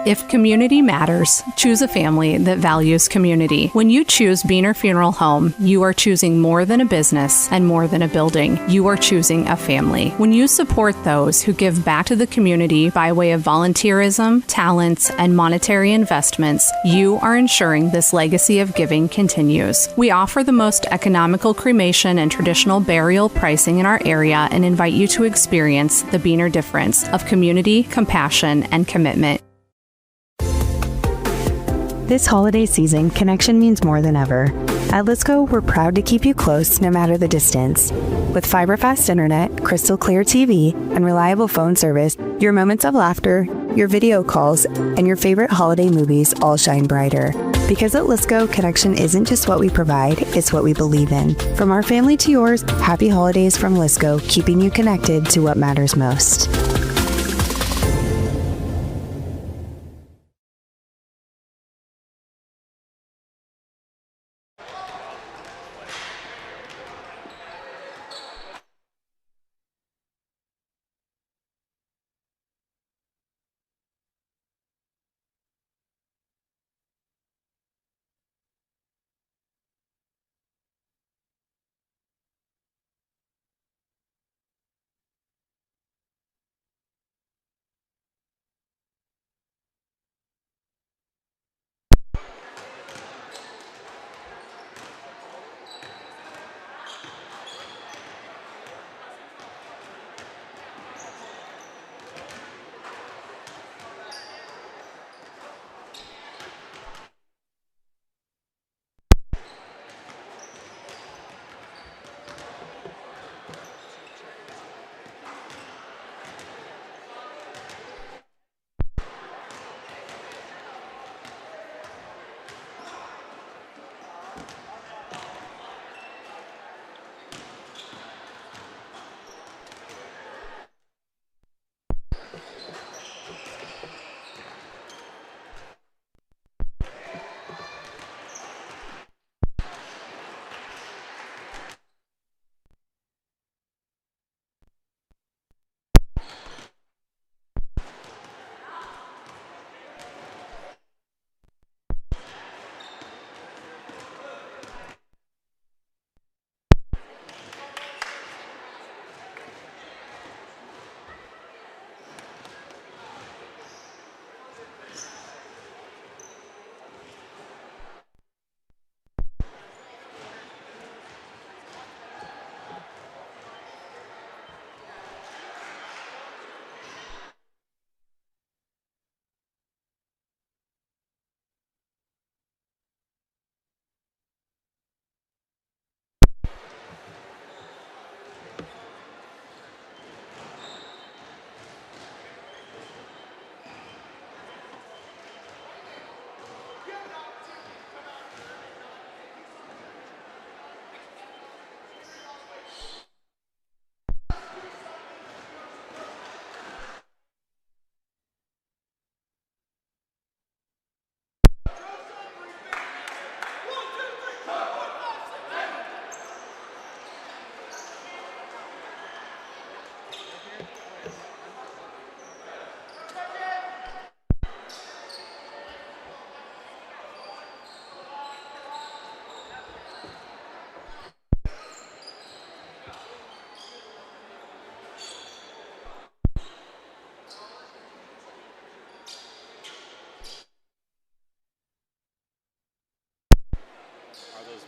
If community matters, choose a family that values community. When you choose Beaner Funeral Home, you are choosing more than a business and more than a building. You are choosing a family. When you support those who give back to the community by way of volunteerism, talents, and monetary investments, you are ensuring this legacy of giving continues. We offer the most economical cremation and traditional burial pricing in our area and invite you to experience the Beaner difference of community, compassion, and commitment. This holiday season, connection means more than ever. At Lisco, we're proud to keep you close no matter the distance. With fiber-fast internet, crystal clear TV, and reliable phone service, your moments of laughter, your video calls, and your favorite holiday movies all shine brighter. Because at Lisco, connection isn't just what we provide, it's what we believe in. From our family to yours, happy holidays from Lisco, keeping you connected to what matters most.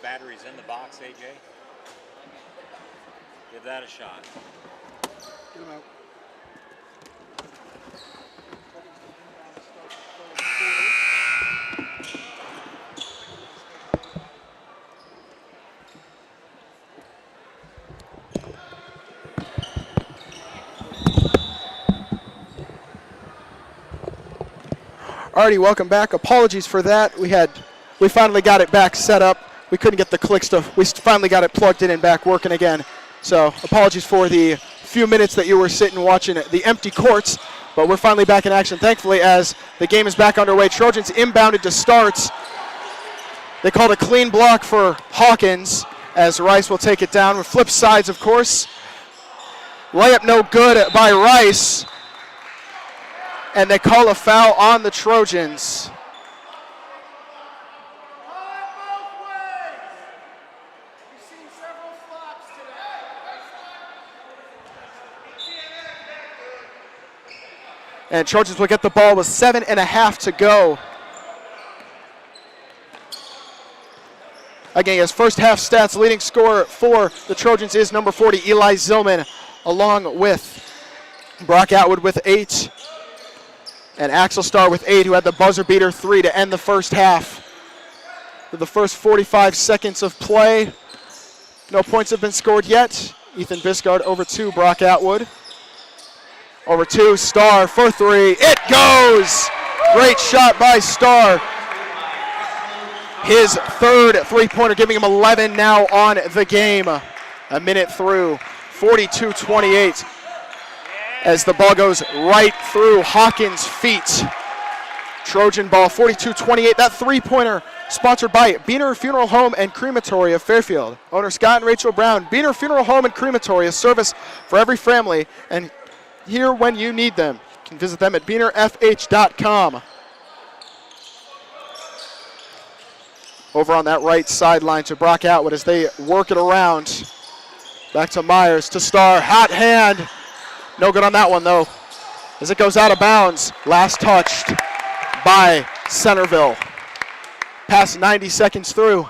batteries in the box, AJ? Give that a shot. Get him out. Alrighty, welcome back. Apologies for that. We finally got it back set up. We couldn't get the clicks to. We finally got it plugged in and back working again. So apologies for the few minutes that you were sitting watching the empty courts, but we're finally back in action, thankfully, as the game is back underway. Trojans inbounded to starts. They called a clean block for Hawkins, as Rice will take it down. With flip sides, of course. Layup no good by Rice. And they call a foul on the Trojans. And Trojans will get the ball with 7.5 to go. Again, his first half stats, leading scorer for the Trojans is number 40, Eli Zillman, along with Brock Atwood with 8. And Axel Starr with 8, who had the buzzer beater 3 to end the first half. For the first 45 seconds of play, no points have been scored yet. Ethan Biscard over to Brock Atwood. Over to Starr for 3. It goes! Great shot by Starr. His third three-pointer, giving him 11 now on the game. A minute through, 42-28. As the ball goes right through Hawkins' feet. Trojan ball, 42-28. That three-pointer sponsored by Beener Funeral Home and Crematory of Fairfield. Owner Scott and Rachel Brown. Beener Funeral Home and Crematory, a service for every family, and here when you need them. You can visit them at beenerfh.com. Over on that right sideline to Brock Atwood as they work it around. Back to Myers, to Starr, hot hand. No good on that one, though, as it goes out of bounds. Last touched by Centerville. Past 90 seconds through.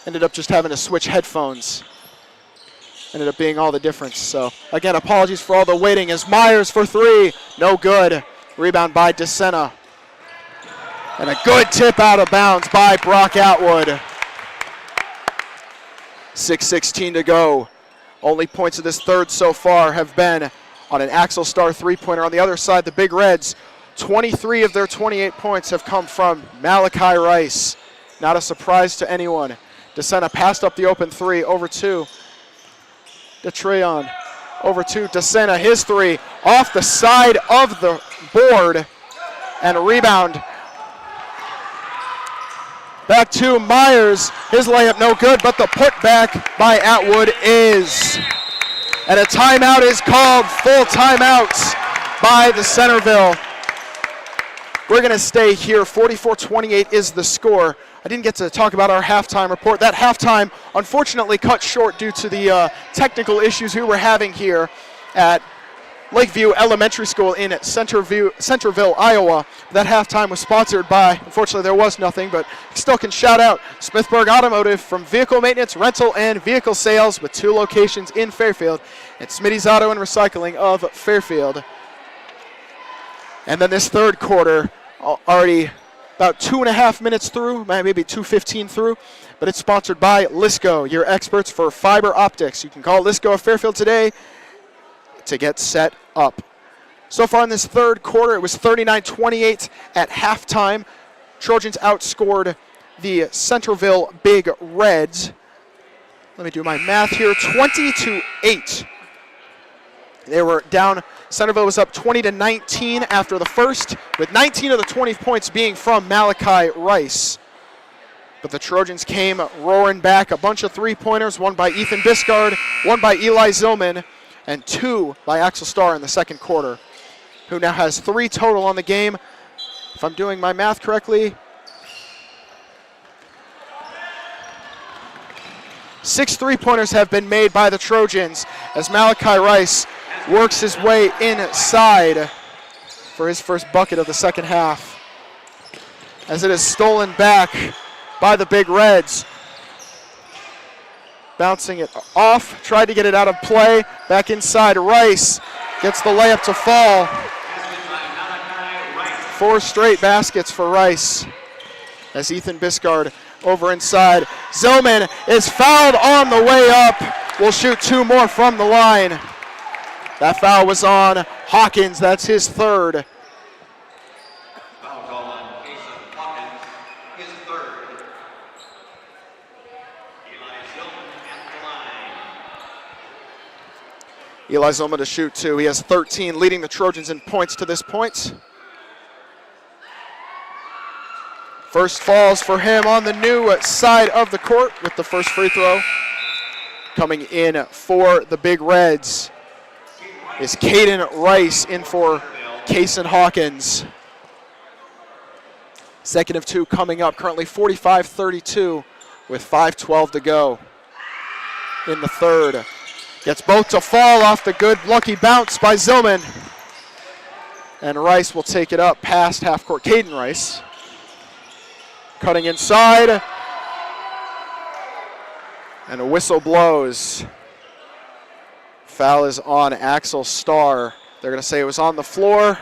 Ended up just having to switch headphones. Ended up being all the difference. So, again, apologies for all the waiting as Myers for 3. No good. Rebound by DeSena. And a good tip out of bounds by Brock Atwood. 6:16 to go. Only points of this third so far have been on an Axel Starr three-pointer. On the other side, the Big Reds, 23 of their 28 points have come from Malachi Rice. Not a surprise to anyone. DeSena passed up the open 3 over to DeTreon. Over to DeSena, his 3 off the side of the board, and a rebound. Back to Myers. His layup no good, but the putback by Atwood is. And a timeout is called. Full timeout by the Centerville. We're going to stay here. 44-28 is the score. I didn't get to talk about our halftime report. That halftime unfortunately cut short due to the technical issues we were having here at Lakeview Elementary School in Centerville, Iowa. That halftime was sponsored by, unfortunately there was nothing, but still can shout out Smithburg Automotive from vehicle maintenance, rental, and vehicle sales with 2 locations in Fairfield, and Smitty's Auto and Recycling of Fairfield. And then this third quarter, already about 2.5 minutes through, maybe 2:15 through, but it's sponsored by Lisco, your experts for fiber optics. You can call Lisco of Fairfield today to get set up. So far in this third quarter, it was 39-28 at halftime. Trojans outscored the Centerville Big Reds. Let me do my math here, 20-8. They were down. Centerville was up 20-19 after the first, with 19 of the 20 points being from Malachi Rice. But the Trojans came roaring back. A bunch of three-pointers, one by Ethan Biscard, one by Eli Zillman, and 2 by Axel Starr in the second quarter, who now has 3 total on the game. If I'm doing my math correctly, 6 three-pointers have been made by the Trojans as Malachi Rice works his way inside. for his first bucket of the second half. As it is stolen back by the Big Reds. Bouncing it off, tried to get it out of play. Back inside, Rice gets the layup to fall. 4 straight baskets for Rice. As Ethan Biscard over inside. Zillman is fouled on the way up. Will shoot 2 more from the line. That foul was on Hawkins. That's his third. Eli Zillman to shoot 2. He has 13, leading the Trojans in points to this point. First falls for him on the new side of the court with the first free throw. Coming in for the Big Reds is Caden Rice in for Kason Hawkins. Second of 2 coming up, currently 45-32 with 5:12 to go in the third. Gets both to fall off the good lucky bounce by Zillman. And Rice will take it up past half court. Caden Rice cutting inside. And a whistle blows. Foul is on Axel Starr. They're going to say it was on the floor.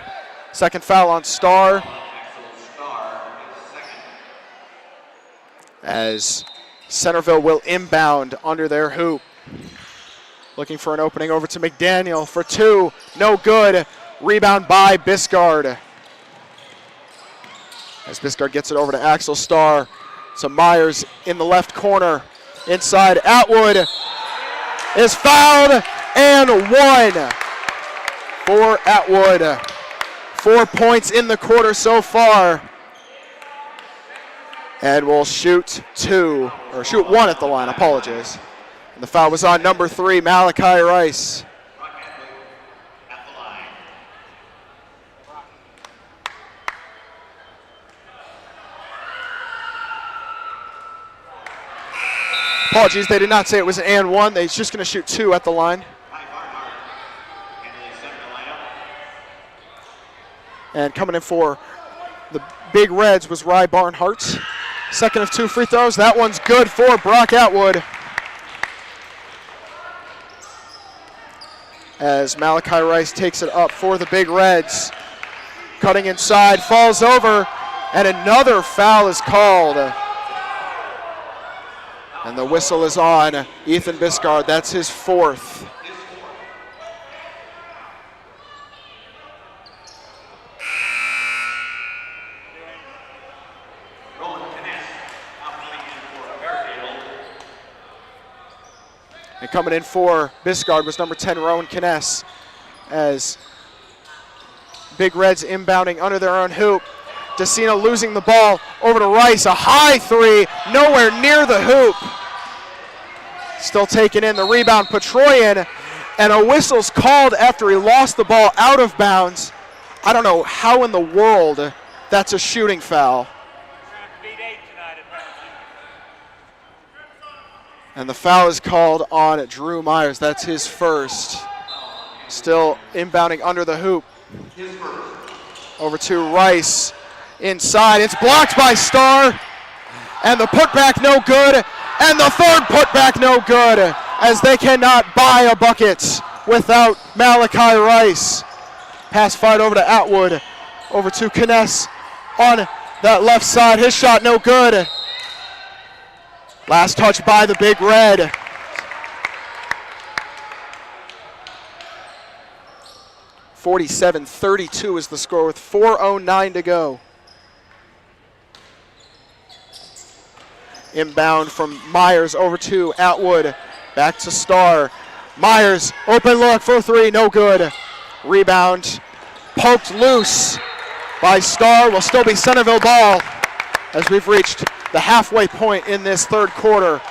Second foul on Starr. As Centerville will inbound under their hoop. Looking for an opening over to McDaniel for 2. No good. Rebound by Biscard. As Biscard gets it over to Axel Starr. To Myers in the left corner. Inside, Atwood is fouled and 1 for Atwood. 4 points in the quarter so far. And will shoot 1 at the line, apologize. And the foul was on number 3, Malachi Rice. Apologies, they did not say it was an and 1. They're just going to shoot 2 at the line. And coming in for the Big Reds was Rye Barnhart. Second of 2 free throws. That one's good for Brock Atwood. As Malachi Rice takes it up for the Big Reds. Cutting inside, falls over, and another foul is called. And the whistle is on Ethan Biscard. That's his 4th. And coming in for Biscard was number 10, Rowan Kness, as Big Reds inbounding under their own hoop. Decina losing the ball over to Rice. A high 3, nowhere near the hoop. Still taking in the rebound, Petroyan, and a whistle's called after he lost the ball out of bounds. I don't know how in the world that's a shooting foul. And the foul is called on Drew Myers. That's his first. Still inbounding under the hoop. Over to Rice. Inside. It's blocked by Starr. And the putback no good. And the third putback no good. As they cannot buy a bucket without Malachi Rice. Pass fired over to Atwood. Over to Kness on that left side. His shot no good. Last touch by the Big Red. (47-32) is the score with 4:09 to go. Inbound from Myers over to Atwood. Back to Starr. Myers, open look for 3, no good. Rebound poked loose by Starr. Will still be Centerville ball as we've reached the halfway point in this third quarter.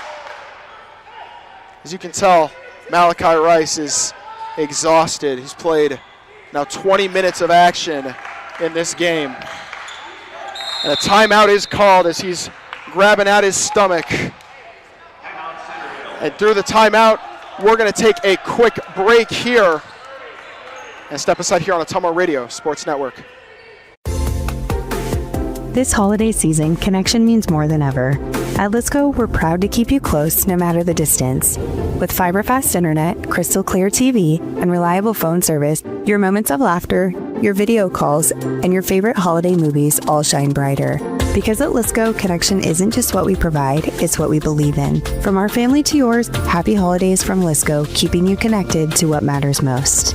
As you can tell, Malachi Rice is exhausted. He's played now 20 minutes of action in this game. And a timeout is called as he's grabbing at his stomach. And through the timeout, we're going to take a quick break here. and step aside here on Ottumwa Radio Sports Network. This holiday season, connection means more than ever. At Lisco, we're proud to keep you close no matter the distance. With fiber-fast internet, crystal clear TV, and reliable phone service, your moments of laughter, your video calls, and your favorite holiday movies all shine brighter. Because at Lisco, connection isn't just what we provide, it's what we believe in. From our family to yours, happy holidays from Lisco, keeping you connected to what matters most.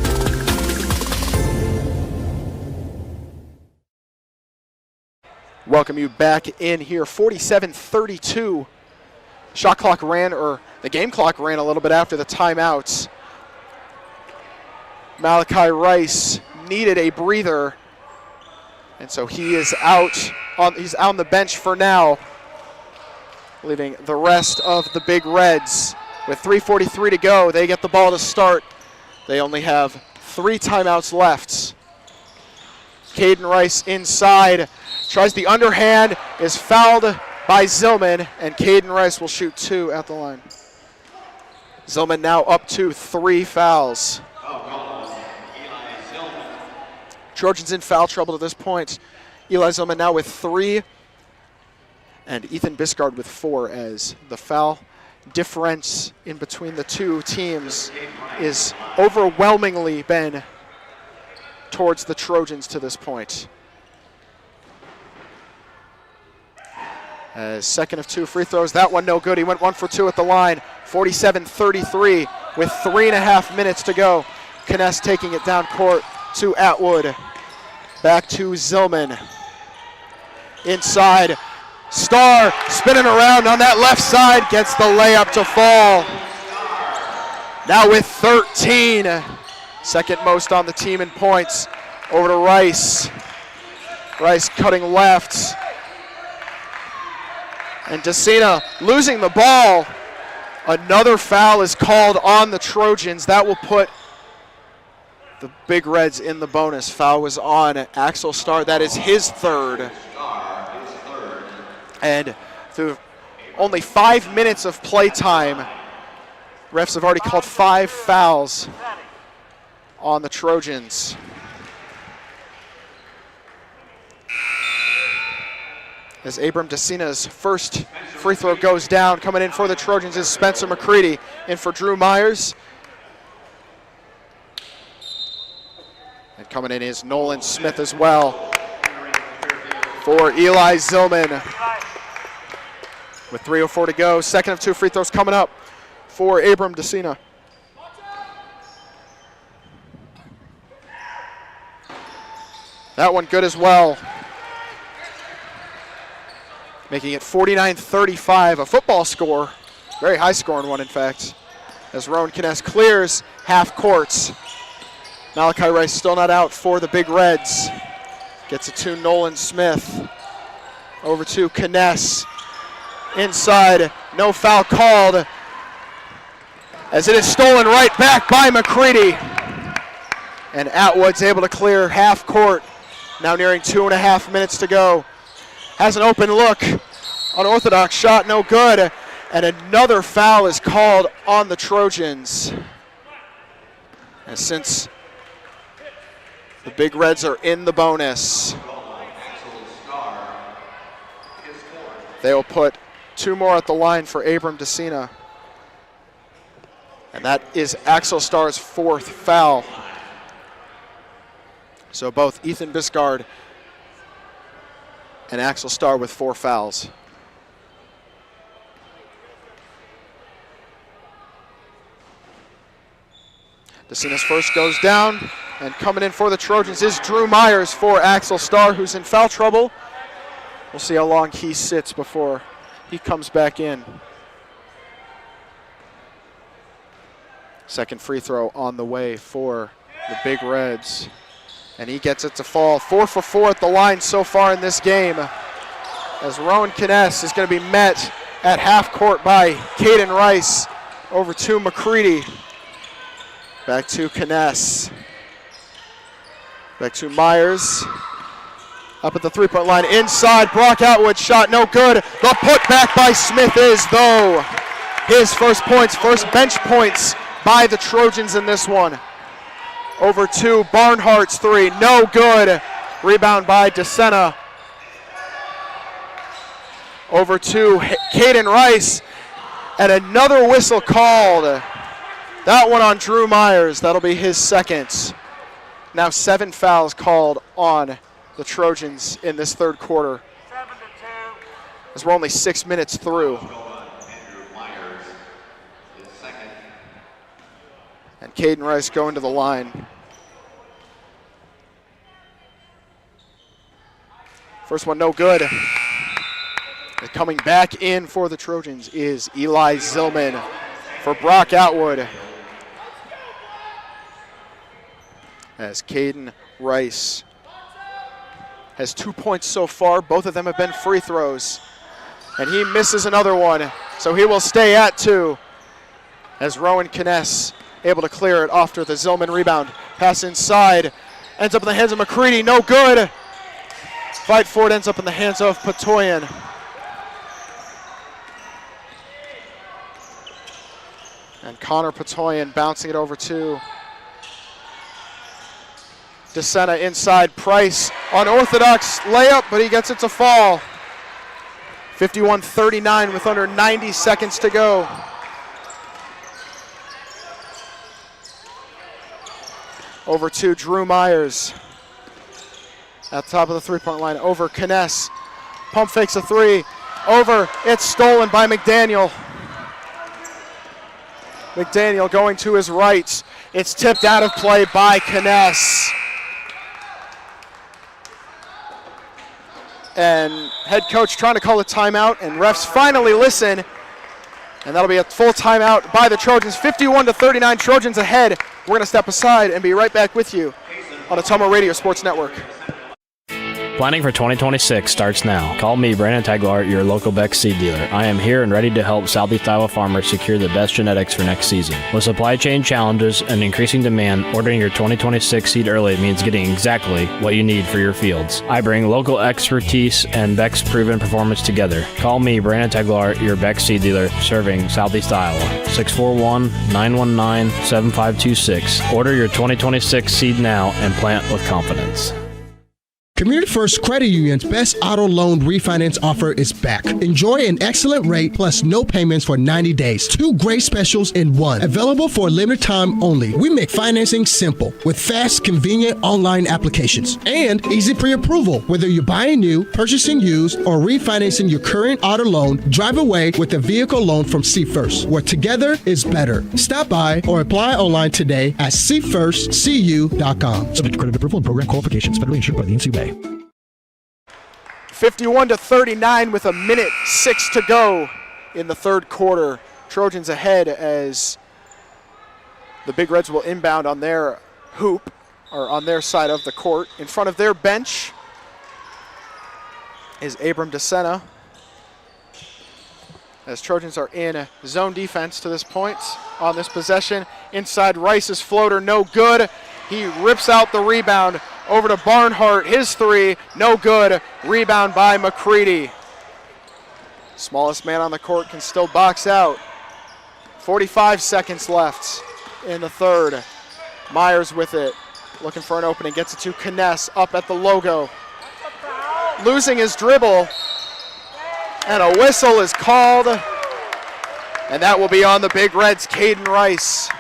Welcome you back in here. 47-32. Shot clock ran, or the game clock ran a little bit after the timeouts. Malachi Rice needed a breather, and so he is he's out on the bench for now, leaving the rest of the Big Reds with 3:43 to go. They get the ball to start. They only have 3 timeouts left. Caden Rice inside. Tries the underhand, is fouled by Zillman, and Caden Rice will shoot 2 at the line. Zillman now up to 3 fouls. Trojans in foul trouble to this point. Eli Zillman now with 3, and Ethan Biscard with 4, as the foul difference in between the two teams is overwhelmingly been towards the Trojans to this point. Second of 2 free throws. That one no good. He went 1 for 2 at the line. 47-33 with 3.5 minutes to go. Kness taking it down court to Atwood. Back to Zillman. Inside. Starr spinning around on that left side. Gets the layup to fall. Now with 13. Second most on the team in points. Over to Rice. Rice cutting left. And Decina losing the ball. Another foul is called on the Trojans. That will put the Big Reds in the bonus. Foul was on Axel Starr. That is his 3rd. And through only 5 minutes of play time, refs have already called 5 fouls on the Trojans. As Abram Decina's first free throw goes down, coming in for the Trojans is Spencer McCready. In for Drew Myers. And coming in is Nolan Smith as well for Eli Zillman. With 3:04 to go, second of 2 free throws coming up for Abram Decina. That one good as well. Making it 49-35, a football score. Very high scoring one, in fact. As Rowan Kness clears half court. Malachi Rice still not out for the Big Reds. Gets it to Nolan Smith. Over to Kness. Inside, no foul called. As it is stolen right back by McCready. And Atwood's able to clear half court. Now nearing 2.5 minutes to go. Has an open look. Unorthodox shot, no good. And another foul is called on the Trojans. And since the Big Reds are in the bonus, they will put 2 more at the line for Abram Decina. And that is Axel Starr's 4th foul. So both Ethan Biscard and Axel Starr with 4 fouls. Decina's first goes down, and coming in for the Trojans is Drew Myers for Axel Starr, who's in foul trouble. We'll see how long he sits before he comes back in. Second free throw on the way for the Big Reds. And he gets it to fall. 4 for 4 at the line so far in this game. As Rowan Kness is going to be met at half court by Caden Rice. Over to McCready. Back to Kness. Back to Myers. Up at the 3-point line. Inside, Brock Atwood shot no good. The putback by Smith is, though, his first points, first bench points by the Trojans in this one. Over to Barnhart's three, no good. Rebound by DeSena. Over to Caden Rice, and another whistle called. That one on Drew Myers. That'll be his second. Now 7 fouls called on the Trojans in this third quarter, as we're only 6 minutes through. And Caden Rice going to the line. First one no good. And coming back in for the Trojans is Eli Zillman for Brock Atwood. As Caden Rice has 2 points so far. Both of them have been free throws. And he misses another one, so he will stay at 2. As Rowan Kness able to clear it after the Zillman rebound. Pass inside, ends up in the hands of McCready, no good. Fight for it, ends up in the hands of Patoyan. And Connor Patoyan bouncing it over to DeSena inside. Price, unorthodox layup, but he gets it to fall. 51-39 with under 90 seconds to go. Over to Drew Myers at the top of the three-point line. Over Kness, pump fakes a three. Over, it's stolen by McDaniel. McDaniel going to his right. It's tipped out of play by Kness. And head coach trying to call a timeout, and refs finally listen. And that'll be a full timeout by the Trojans. 51-39, Trojans ahead. We're going to step aside and be right back with you on the Ottumwa Radio Sports Network. Planning for 2026 starts now. Call me, Brandon Taglart, your local Beck seed dealer. I am here and ready to help Southeast Iowa farmers secure the best genetics for next season. With supply chain challenges and increasing demand, ordering your 2026 seed early means getting exactly what you need for your fields. I bring local expertise and Beck's proven performance together. Call me, Brandon Taglart, your Beck seed dealer, serving Southeast Iowa. 641-919-7526. Order your 2026 seed now and plant with confidence. Community First Credit Union's best auto loan refinance offer is back. Enjoy an excellent rate plus no payments for 90 days. 2 great specials in one. Available for a limited time only. We make financing simple with fast, convenient online applications and easy pre-approval. Whether you're buying new, purchasing used, or refinancing your current auto loan, drive away with a vehicle loan from See First, where together is better. Stop by or apply online today at seefirstcu.com. Subject to credit approval and program qualifications. Federally insured by the NCUA. 51-39 with 1:06 to go in the third quarter. Trojans ahead as the Big Reds will inbound on their hoop, or on their side of the court. In front of their bench is Abram DeSena, as Trojans are in zone defense to this point on this possession. Inside, Rice's floater, no good. He rips out the rebound. Over to Barnhart, his three, no good. Rebound by McCready. Smallest man on the court can still box out. 45 seconds left in the third. Myers with it, looking for an opening, gets it to Kness up at the logo. Losing his dribble, and a whistle is called, and that will be on the Big Reds, Caden Rice.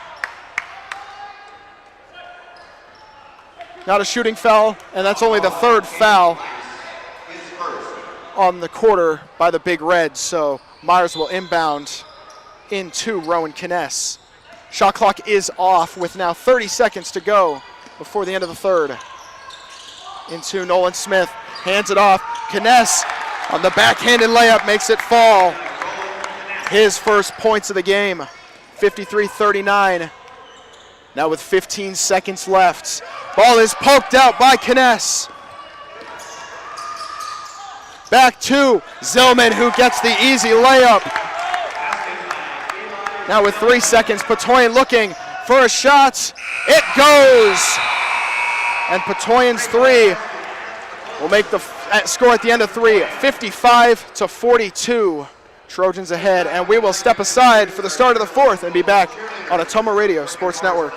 Not a shooting foul, and that's only the third foul on the quarter by the Big Reds, so Myers will inbound into Rowan Kness. Shot clock is off with now 30 seconds to go before the end of the third. Into Nolan Smith, hands it off. Kness on the backhanded layup makes it fall. His first points of the game, 53-39. Now with 15 seconds left. Ball is poked out by Kness. Back to Zillman, who gets the easy layup. Now with 3 seconds, Patoyan looking for a shot. It goes! And Patoyan's three will make the score at the end of three, 55-42. Trojans ahead, and we will step aside for the start of the fourth and be back on Ottumwa Radio Sports Network.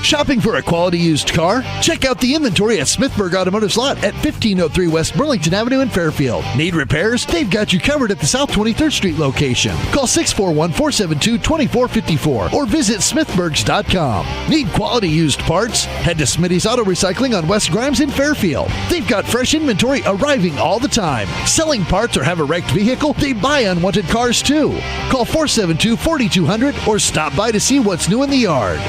Shopping for a quality used car? Check out the inventory at Smithburg Automotive Lot at 1503 West Burlington Avenue in Fairfield. Need repairs? They've got you covered at the South 23rd Street location. Call 641-472-2454 or visit smithburgs.com. Need quality used parts? Head to Smitty's Auto Recycling on West Grimes in Fairfield. They've got fresh inventory arriving all the time. Selling parts or have a wrecked vehicle? They buy unwanted cars too. Call 472-4200 or stop by to see what's new in the yard.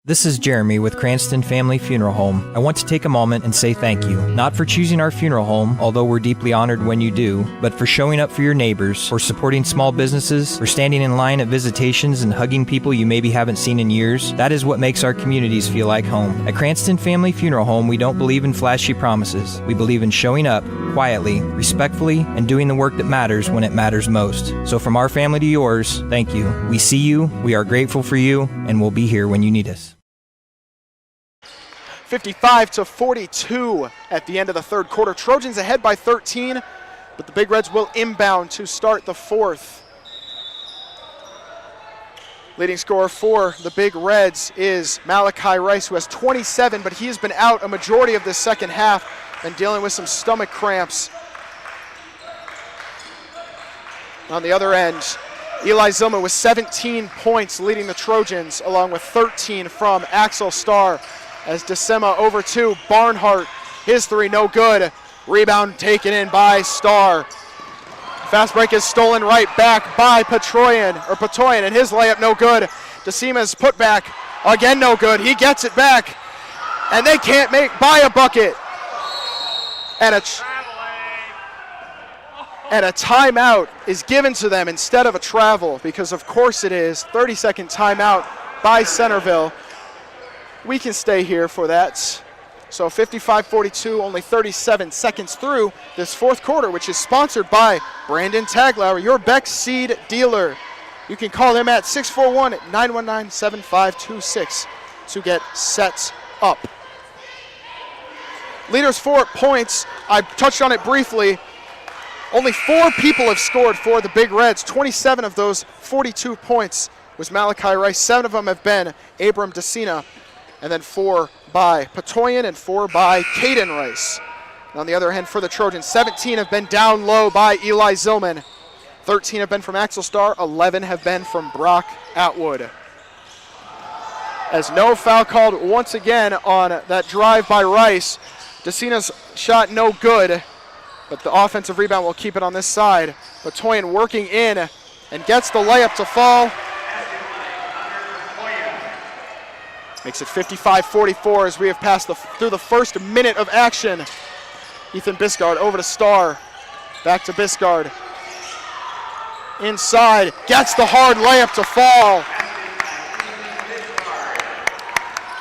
This is Jeremy with Cranston Family Funeral Home. I want to take a moment and say thank you, not for choosing our funeral home, although we're deeply honored when you do, but for showing up for your neighbors, for supporting small businesses, for standing in line at visitations and hugging people you maybe haven't seen in years. That is what makes our communities feel like home. At Cranston Family Funeral Home, we don't believe in flashy promises. We believe in showing up quietly, respectfully, and doing the work that matters when it matters most. So from our family to yours, thank you. We see you, we are grateful for you, and we'll be here when you need us. 55-42 at the end of the third quarter. Trojans ahead by 13, but the Big Reds will inbound to start the fourth. Leading scorer for the Big Reds is Malachi Rice, who has 27, but he has been out a majority of this second half and dealing with some stomach cramps. On the other end, Eli Zillman with 17 points leading the Trojans, along with 13 from Axel Starr. As DeSema over to Barnhart. His three no good. Rebound taken in by Starr. Fast break is stolen right back by Patoyan, and his layup no good. DeSema's put back again no good. He gets it back, and they can't buy a bucket. And a timeout is given to them instead of a travel, because of course it is. 30-second timeout by Centerville. We can stay here for that. So 55-42, only 37 seconds through this fourth quarter, which is sponsored by Brandon Taglauer, your Beck's Seed dealer. You can call him at 641-919-7526 to get set up. Leaders for points, I touched on it briefly. Only 4 people have scored for the Big Reds. 27 of those 42 points was Malachi Rice. 7 of them have been Abram DeSena. And then 4 by Patoyan and 4 by Caden Rice. And on the other hand, for the Trojans, 17 have been down low by Eli Zillman. 13 have been from Axel Starr. 11 have been from Brock Atwood. As no foul called once again on that drive by Rice. DeSena's shot no good, but the offensive rebound will keep it on this side. Patoyan working in and gets the layup to fall. Makes it 55-44 as we have passed through the first minute of action. Ethan Biscard over to Starr. Back to Biscard. Inside, gets the hard layup to fall.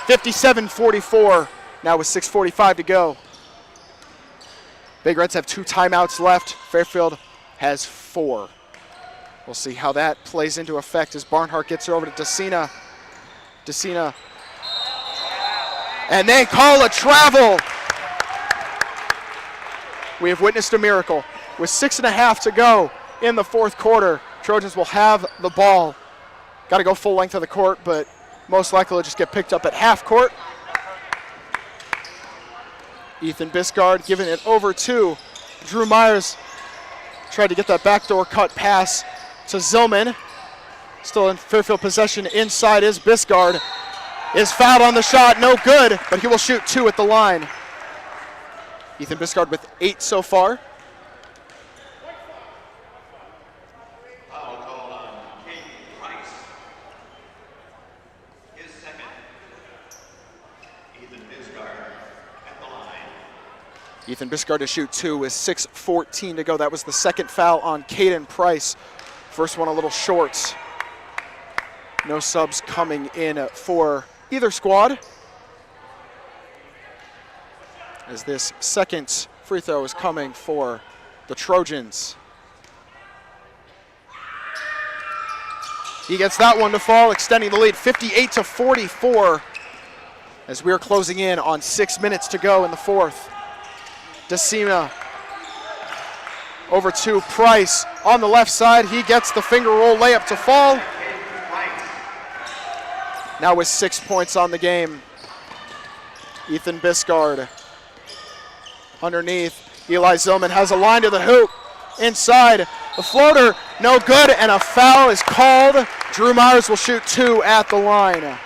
57-44, now with 6:45 to go. Big Reds have 2 timeouts left. Fairfield has 4. We'll see how that plays into effect as Barnhart gets it over to DeSena. DeSena. And they call a travel. We have witnessed a miracle. With 6.5 to go in the fourth quarter, Trojans will have the ball. Got to go full length of the court, but most likely will just get picked up at half court. Ethan Biscard giving it over to Drew Myers. Tried to get that backdoor cut pass to Zillman. Still in Fairfield possession. Inside is Biscard. Is fouled on the shot, no good, but he will shoot 2 at the line. Ethan Biscard with 8 so far. Ethan Biscard to shoot 2 with 6:14 to go. That was the second foul on Caden Price. First one a little short. No subs coming in for either squad, as this second free throw is coming for the Trojans. He gets that one to fall, extending the lead 58-44 as we are closing in on 6 minutes to go in the fourth. DeSena over to Price on the left side. He gets the finger roll layup to fall. now with 6 points on the game. Ethan Biscard underneath. Eli Zillman has a line to the hoop. Inside, the floater, no good, and a foul is called. Drew Myers will shoot 2 at the line.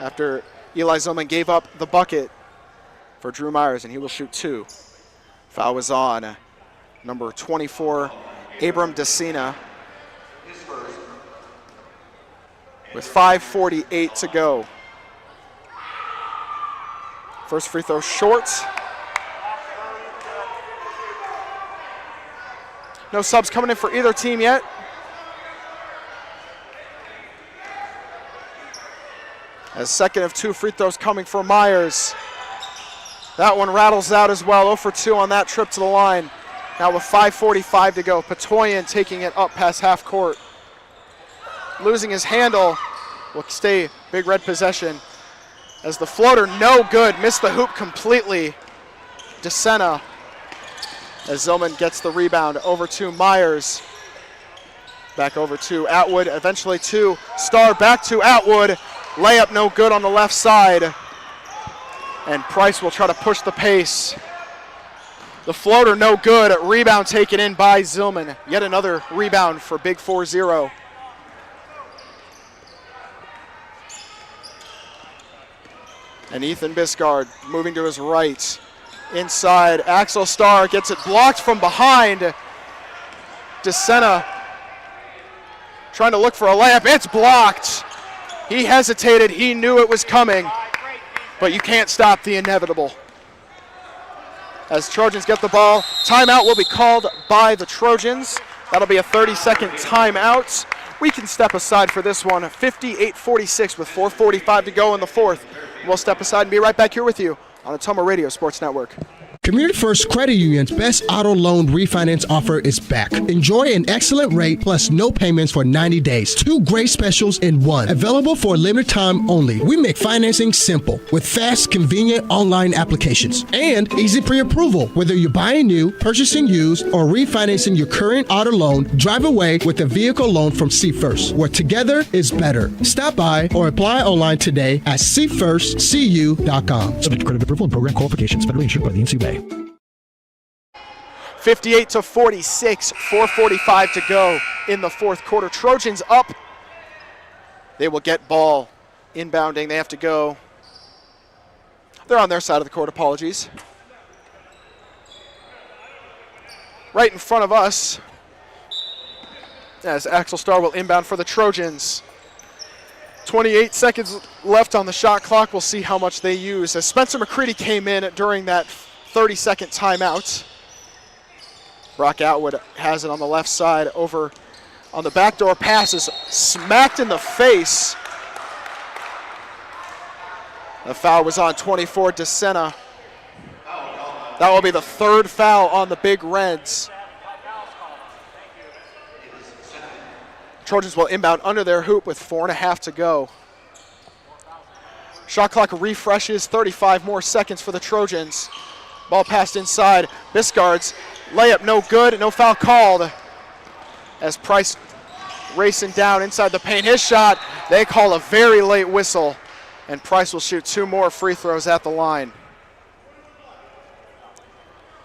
After Eli Zillman gave up the bucket for Drew Myers, and he will shoot 2. Foul was on number 24, Abram DeCina. With 5:48 to go. First free throw short. No subs coming in for either team yet. As second of 2 free throws coming for Myers. That one rattles out as well. 0 for 2 on that trip to the line. Now with 5:45 to go. Patoyan taking it up past half court. Losing his handle. Will stay Big Red possession. As the floater, no good. Missed the hoop completely. DeSena. As Zillman gets the rebound over to Myers. Back over to Atwood. Eventually to Starr. Back to Atwood. Layup no good on the left side. And Price will try to push the pace. The floater no good. Rebound taken in by Zillman. Yet another rebound for Big 4-0. And Ethan Biscard moving to his right. Inside, Axel Starr gets it blocked from behind. DeSena trying to look for a layup. It's blocked. He hesitated. He knew it was coming. But you can't stop the inevitable. As Trojans get the ball, timeout will be called by the Trojans. That'll be a 30-second timeout. We can step aside for this one. 58-46 with 4:45 to go in the fourth. We'll step aside and be right back here with you on the Ottumwa Radio Sports Network. Community First Credit Union's best auto loan refinance offer is back. Enjoy an excellent rate plus no payments for 90 days. 2 great specials in one. Available for a limited time only. We make financing simple with fast, convenient online applications and easy pre-approval. Whether you're buying new, purchasing used, or refinancing your current auto loan, drive away with a vehicle loan from See First, where together is better. Stop by or apply online today at seefirstcu.com. Subject to credit approval and program qualifications. Federally insured by the NCUA. 58-46, 4:45 to go in the fourth quarter. Trojans up. They will get ball inbounding. They have to go. They're on their side of the court, apologies. Right in front of us, as Axel Starr will inbound for the Trojans. 28 seconds left on the shot clock. We'll see how much they use. As Spencer McCready came in during that 30-second timeout. Brock Atwood has it on the left side over on the backdoor pass is smacked in the face. The foul was on 24, DeSena. That will be the 3rd foul on the Big Reds. Trojans will inbound under their hoop with 4.5 to go. Shot clock refreshes, 35 more seconds for the Trojans. Ball passed inside. Biscard's layup no good, no foul called. As Price racing down inside the paint. His shot, they call a very late whistle. And Price will shoot 2 more free throws at the line.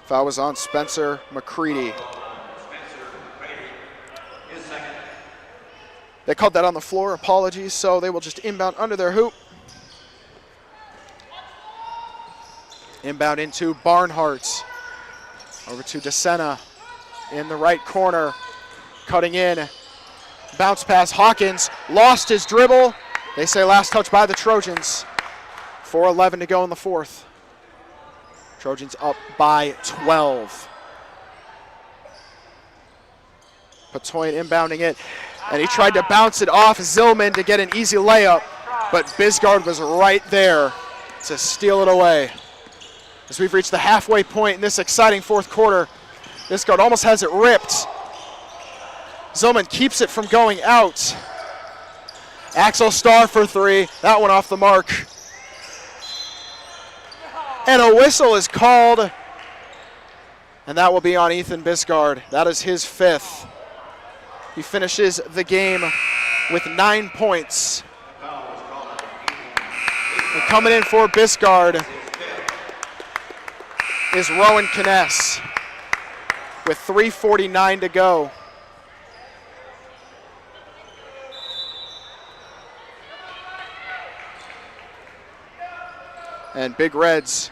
Foul was on Spencer McCready. They called that on the floor, apologies, so they will just inbound under their hoop. Inbound into Barnhart. Over to DeSena in the right corner. Cutting in. Bounce pass. Hawkins lost his dribble. They say last touch by the Trojans. 4:11 to go in the fourth. Trojans up by 12. Patoyan inbounding it. And he tried to bounce it off Zillman to get an easy layup. But Biscard was right there to steal it away. As we've reached the halfway point in this exciting fourth quarter, Biscard almost has it ripped. Zillman keeps it from going out. Axel Starr for 3. That one off the mark. And a whistle is called. And that will be on Ethan Biscard. That is his 5th. He finishes the game with 9 points. coming in for Biscard is Rowan Kness with 3:49 to go. And Big Reds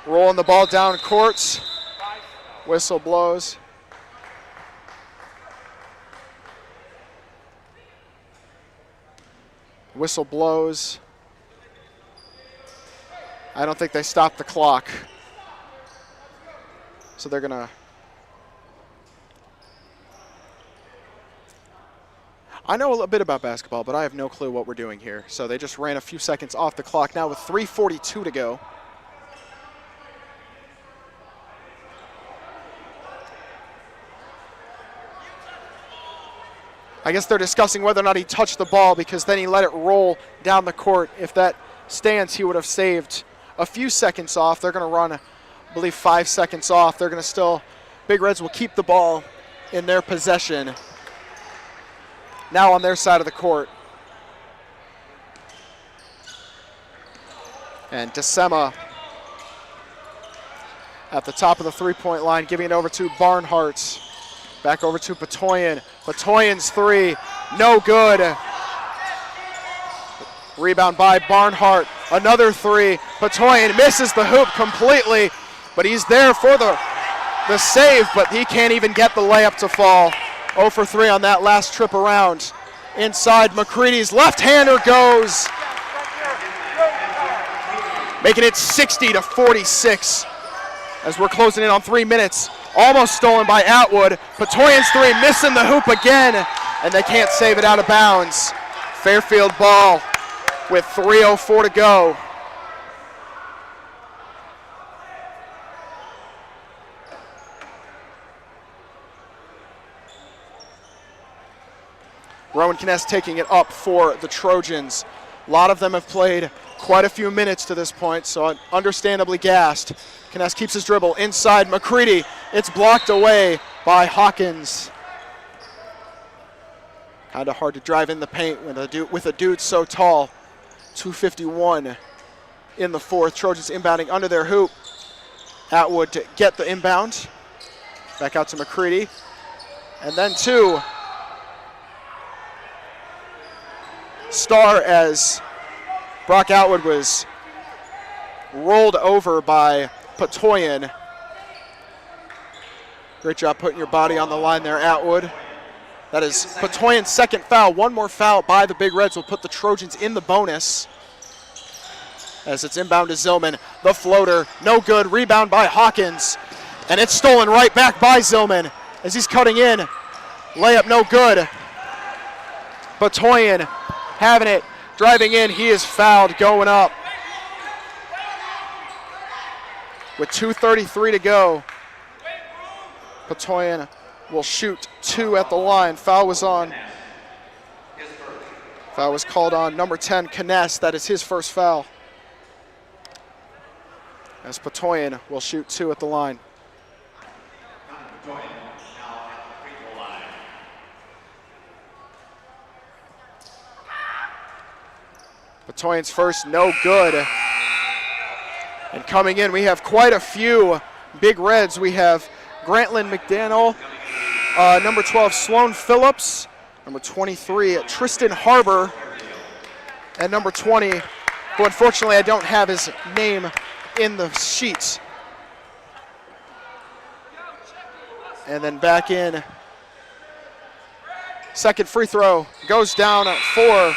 rolling the ball down courts. Whistle blows. Whistle blows. I don't think they stopped the clock. So they're gonna. I know a little bit about basketball, but I have no clue what we're doing here. So they just ran a few seconds off the clock now with 3:42 to go. I guess they're discussing whether or not he touched the ball, because then he let it roll down the court. If that stands, he would have saved a few seconds off. They're going to run, I believe, 5 seconds off. They're going to still, Big Reds will keep the ball in their possession. Now on their side of the court. And DeSema at the top of the three-point line, giving it over to Barnhart. Back over to Patoyan. Patoyan's three, no good. Rebound by Barnhart. Another three. Patoyan misses the hoop completely, but he's there for the save, but he can't even get the layup to fall. 0 for 3 on that last trip around. Inside, McCready's left-hander goes, making it 60-46 as we're closing in on 3 minutes. Almost stolen by Atwood. Patoyan's three missing the hoop again, and they can't save it out of bounds. Fairfield ball with 3:04 to go. Rowan Kness taking it up for the Trojans. A lot of them have played quite a few minutes to this point, so understandably gassed. Kness keeps his dribble inside. McCready, it's blocked away by Hawkins. Kind of hard to drive in the paint with a dude so tall. 2:51 in the fourth. Trojans inbounding under their hoop. Atwood to get the inbound. Back out to McCready. And then to Starr as Brock Atwood was rolled over by Patoyan. Great job putting your body on the line there, Atwood. That is Patoyan's second foul. One more foul by the Big Reds will put the Trojans in the bonus. As it's inbound to Zillman. The floater, no good. Rebound by Hawkins. And it's stolen right back by Zillman as he's cutting in. Layup no good. Patoyan having it, driving in. He is fouled, going up. With 2:33 to go, Patoyan will shoot 2 at the line. Foul was on. Foul was called on number 10, Kness. That is his first foul. As Patoyan will shoot 2 at the line. Patoyan's first, no good. And coming in, we have quite a few Big Reds. We have Grantland McDaniel, number 12, Sloan Phillips, number 23, Tristan Harbor, and number 20, who unfortunately I don't have his name in the sheets. And then back in. Second free throw goes down for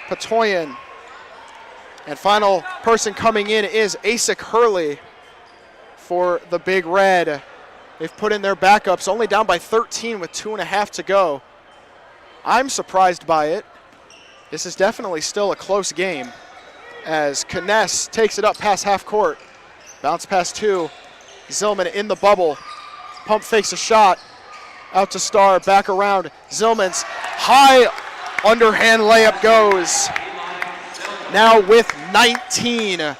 Patoyan. And final person coming in is Asik Hurley for the Big Red. They've put in their backups, only down by 13 with 2.5 to go. I'm surprised by it. This is definitely still a close game as Kness takes it up past half court. Bounce pass 2. Zillman in the bubble. Pump fakes a shot. Out to Starr, back around. Zillman's high underhand layup goes. Now with 19,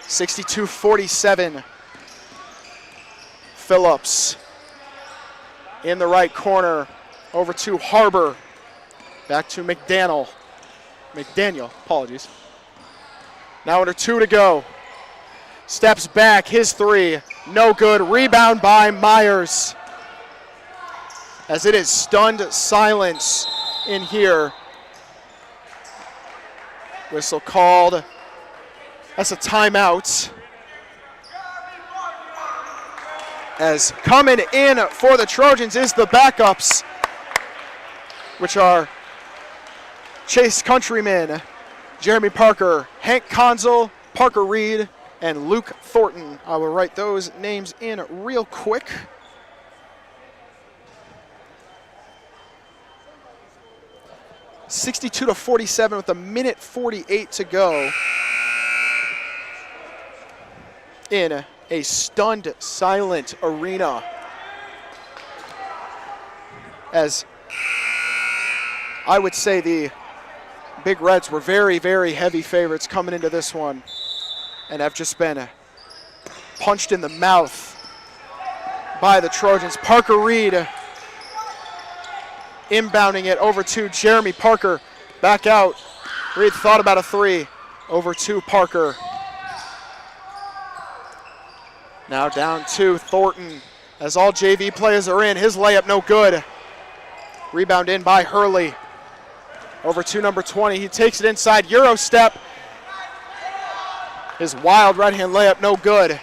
62-47. Phillips in the right corner, over to Harbor, back to McDaniel, apologies. Now under 2 to go. Steps back, his three, no good. Rebound by Myers. As it is stunned silence in here. Whistle called. That's a timeout. As coming in for the Trojans is the backups, which are Chase Countryman, Jeremy Parker, Hank Conzel, Parker Reed, and Luke Thornton. I will write those names in real quick. (62-47) with 1:48 to go. In a stunned, silent arena. As I would say the Big Reds were very, very heavy favorites coming into this one and have just been punched in the mouth by the Trojans. Parker Reed inbounding it over to Jeremy Parker. Back out. Reed thought about a three. Over to Parker. Now down to Thornton as all JV players are in. His layup no good. Rebound in by Hurley. Over to number 20. He takes it inside. Euro step. His wild right-hand layup no good.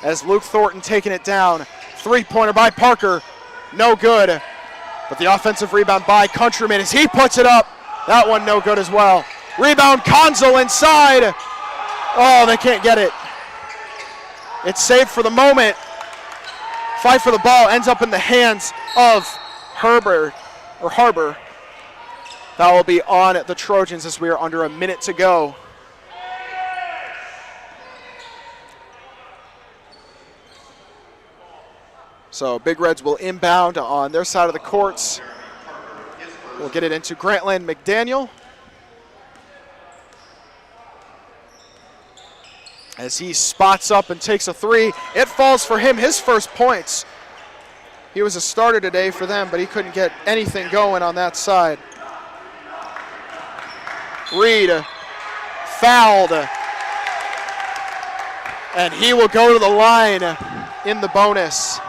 As Luke Thornton taking it down. Three-pointer by Parker. No good. But the offensive rebound by Countryman as he puts it up. That one no good as well. Rebound Conzel inside. Oh, they can't get it. It's saved for the moment. Fight for the ball ends up in the hands of Harbor. That will be on the Trojans as we are under a minute to go. So Big Reds will inbound on their side of the courts. We'll get it into Grantland McDaniel. As he spots up and takes a three. It falls for him, his first points. He was a starter today for them, but he couldn't get anything going on that side. Reed fouled. And he will go to the line in the bonus.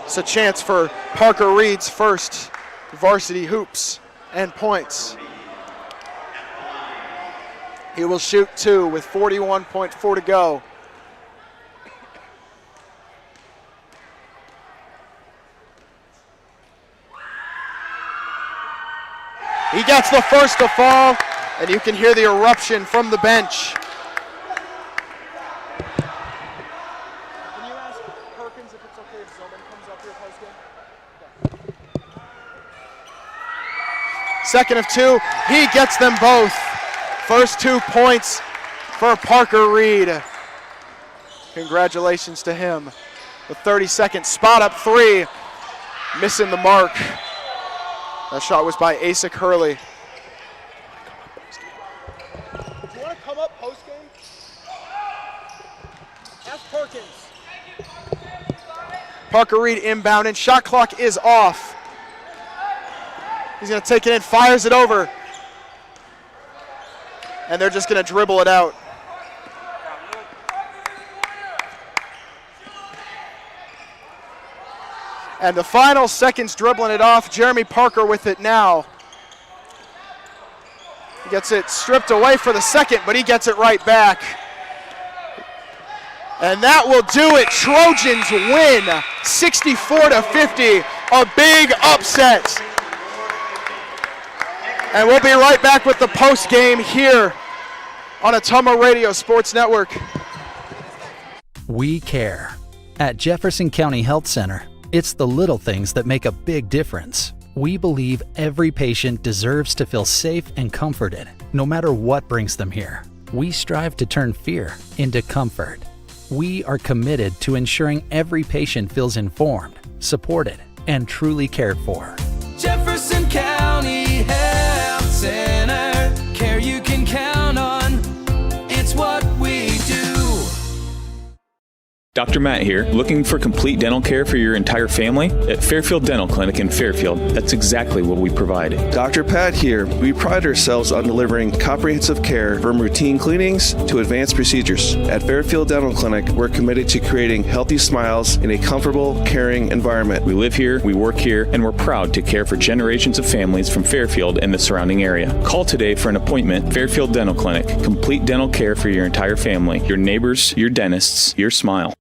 It's a chance for Parker Reed's first varsity hoops and points. He will shoot two with 41.4 to go. He gets the first to fall, and you can hear the eruption from the bench. Can you ask Perkins if it's okay if Zillman comes up here post-game? Okay. Second of two, he gets them both. First 2 points for Parker Reed. Congratulations to him. The 32nd spot up three, missing the mark. That shot was by Asik Hurley. Do you want to come up post-game? Ask Perkins. Parker Reed inbounding. Shot clock is off. He's going to take it in, fires it over. And they're just going to dribble it out. And the final seconds dribbling it off. Jeremy Parker with it now. He gets it stripped away for the second, but he gets it right back. And that will do it. Trojans win 64-50. A big upset. And we'll be right back with the post game here on Ottumwa Radio Sports Network. We care. At Jefferson County Health Center, it's the little things that make a big difference. We believe every patient deserves to feel safe and comforted, no matter what brings them here. We strive to turn fear into comfort. We are committed to ensuring every patient feels informed, supported, and truly cared for. Jefferson County Health Center, care you can count on. It's what we do. Dr. Matt here. Looking for complete dental care for your entire family? At Fairfield Dental Clinic in Fairfield, that's exactly what we provide. Dr. Pat here. We pride ourselves on delivering comprehensive care from routine cleanings to advanced procedures. At Fairfield Dental Clinic, we're committed to creating healthy smiles in a comfortable, caring environment. We live here, we work here, and we're proud to care for generations of families from Fairfield and the surrounding area. Call today for an appointment. Fairfield Dental Clinic. Complete dental care for your entire family, your neighbors, your dentists, your smile.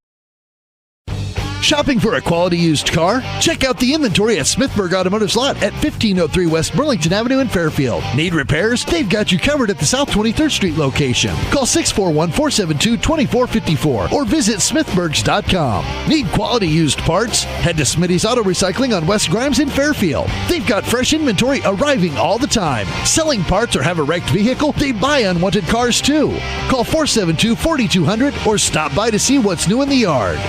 Shopping for a quality used car? Check out the inventory at Smithburg Automotive's lot at 1503 West Burlington Avenue in Fairfield. Need repairs? They've got you covered at the South 23rd Street location. Call 641-472-2454 or visit smithburgs.com. Need quality used parts? Head to Smitty's Auto Recycling on West Grimes in Fairfield. They've got fresh inventory arriving all the time. Selling parts or have a wrecked vehicle? They buy unwanted cars too. Call 472-4200 or stop by to see what's new in the yard.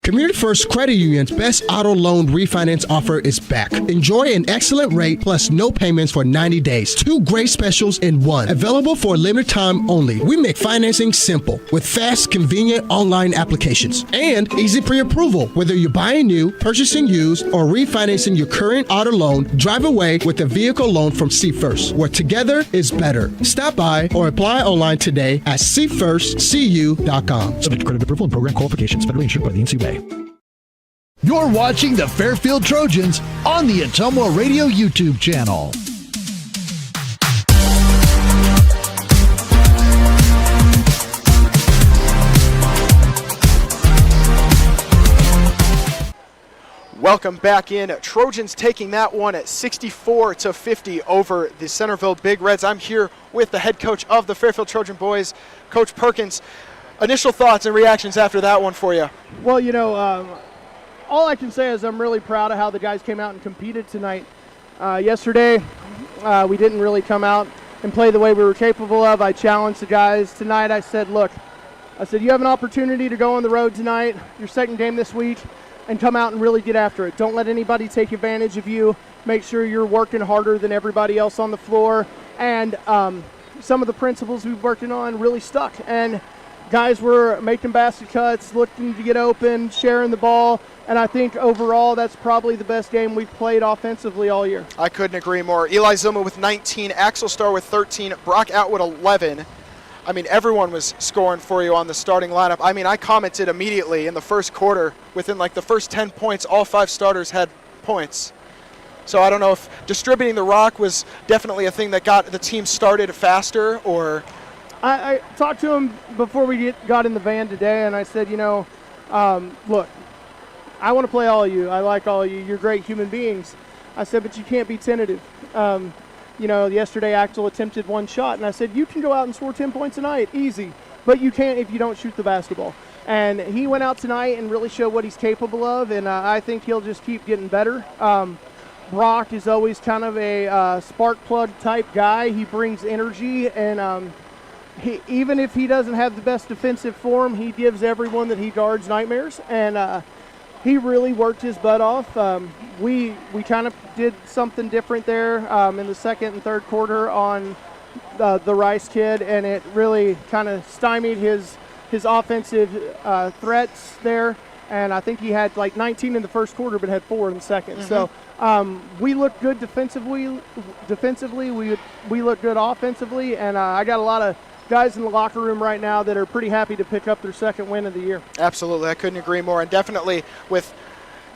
Community First Credit Union's best auto loan refinance offer is back. Enjoy an excellent rate plus no payments for 90 days. 2 great specials in one. Available for a limited time only. We make financing simple with fast, convenient online applications and easy pre-approval. Whether you're buying new, purchasing used, or refinancing your current auto loan, drive away with a vehicle loan from See First, where together is better. Stop by or apply online today at seefirstcu.com. Subject to credit approval and program qualifications. Federally insured by the NCUA. You're watching the Fairfield Trojans on the Ottumwa Radio YouTube channel. Welcome back in. Trojans taking that one at 64-50 over the Centerville Big Reds. I'm here with the head coach of the Fairfield Trojan boys, Coach Perkins. Initial thoughts and reactions after that one for you? Well, all I can say is I'm really proud of how the guys came out and competed tonight. Yesterday, we didn't really come out and play the way we were capable of. I challenged the guys. Tonight I said, look, you have an opportunity to go on the road tonight, your second game this week, and come out and really get after it. Don't let anybody take advantage of you. Make sure you're working harder than everybody else on the floor. And some of the principles we've worked on really stuck. And guys were making basket cuts, looking to get open, sharing the ball, and I think overall that's probably the best game we've played offensively all year. I couldn't agree more. Eli Zilma with 19, Axel Starr with 13, Brock Atwood 11. I mean, everyone was scoring for you on the starting lineup. I mean, I commented immediately in the first quarter, within like the first 10 points, all 5 starters had points. So I don't know if distributing the rock was definitely a thing that got the team started faster or... I talked to him before we got in the van today, and I said, look, I want to play all of you. I like all of you. You're great human beings. I said, but you can't be tentative. Yesterday Axel attempted 1 shot, and I said, you can go out and score 10 points tonight, easy, but you can't if you don't shoot the basketball. And he went out tonight and really showed what he's capable of, and I think he'll just keep getting better. Brock is always kind of a spark plug type guy. He brings energy, and even if he doesn't have the best defensive form, he gives everyone that he guards nightmares, and he really worked his butt off. We kind of did something different there in the second and third quarter on the Rice kid, and it really kind of stymied his offensive threats there. And I think he had like 19 in the first quarter, but had 4 in the second. Mm-hmm. So we looked good defensively. We looked good offensively, and I got a lot of guys in the locker room right now that are pretty happy to pick up their second win of the year. Absolutely, I couldn't agree more, and definitely with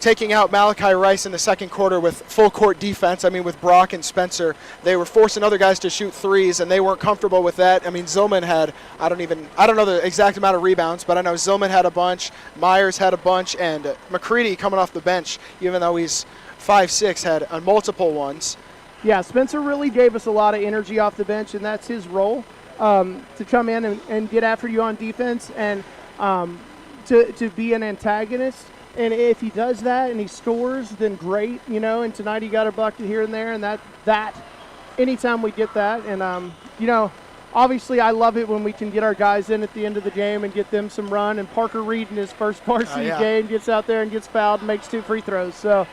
taking out Malachi Rice in the second quarter with full court defense. I mean, with Brock and Spencer, they were forcing other guys to shoot threes, and they weren't comfortable with that. I mean, Zillman had, I don't know the exact amount of rebounds, but I know Zillman had a bunch, Myers had a bunch, and McCready coming off the bench, even though he's 5'6", had multiple ones. Yeah, Spencer really gave us a lot of energy off the bench, and that's his role. To come in and get after you on defense and to be an antagonist. And if he does that and he scores, then great, and tonight he got a bucket here and there, and that anytime we get that. And, obviously I love it when we can get our guys in at the end of the game and get them some run. And Parker Reed in his first varsity game gets out there and gets fouled and makes 2 free throws. So,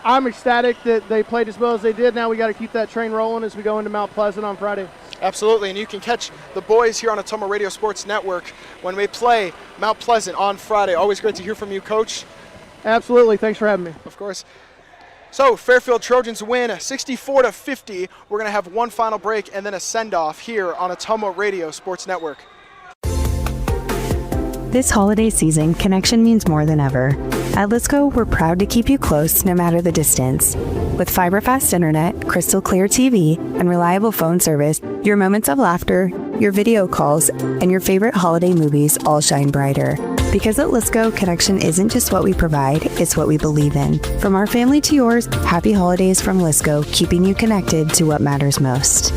I'm ecstatic that they played as well as they did. Now we got to keep that train rolling as we go into Mount Pleasant on Friday. Absolutely, and you can catch the boys here on Ottumwa Radio Sports Network when we play Mount Pleasant on Friday. Always great to hear from you, Coach. Absolutely. Thanks for having me. Of course. So Fairfield Trojans win 64-50. We're going to have one final break and then a send-off here on Ottumwa Radio Sports Network. This holiday season, connection means more than ever. At Lisco, we're proud to keep you close no matter the distance. With fiber-fast internet, crystal clear TV, and reliable phone service, your moments of laughter, your video calls, and your favorite holiday movies all shine brighter. Because at Lisco, connection isn't just what we provide, it's what we believe in. From our family to yours, happy holidays from Lisco, keeping you connected to what matters most.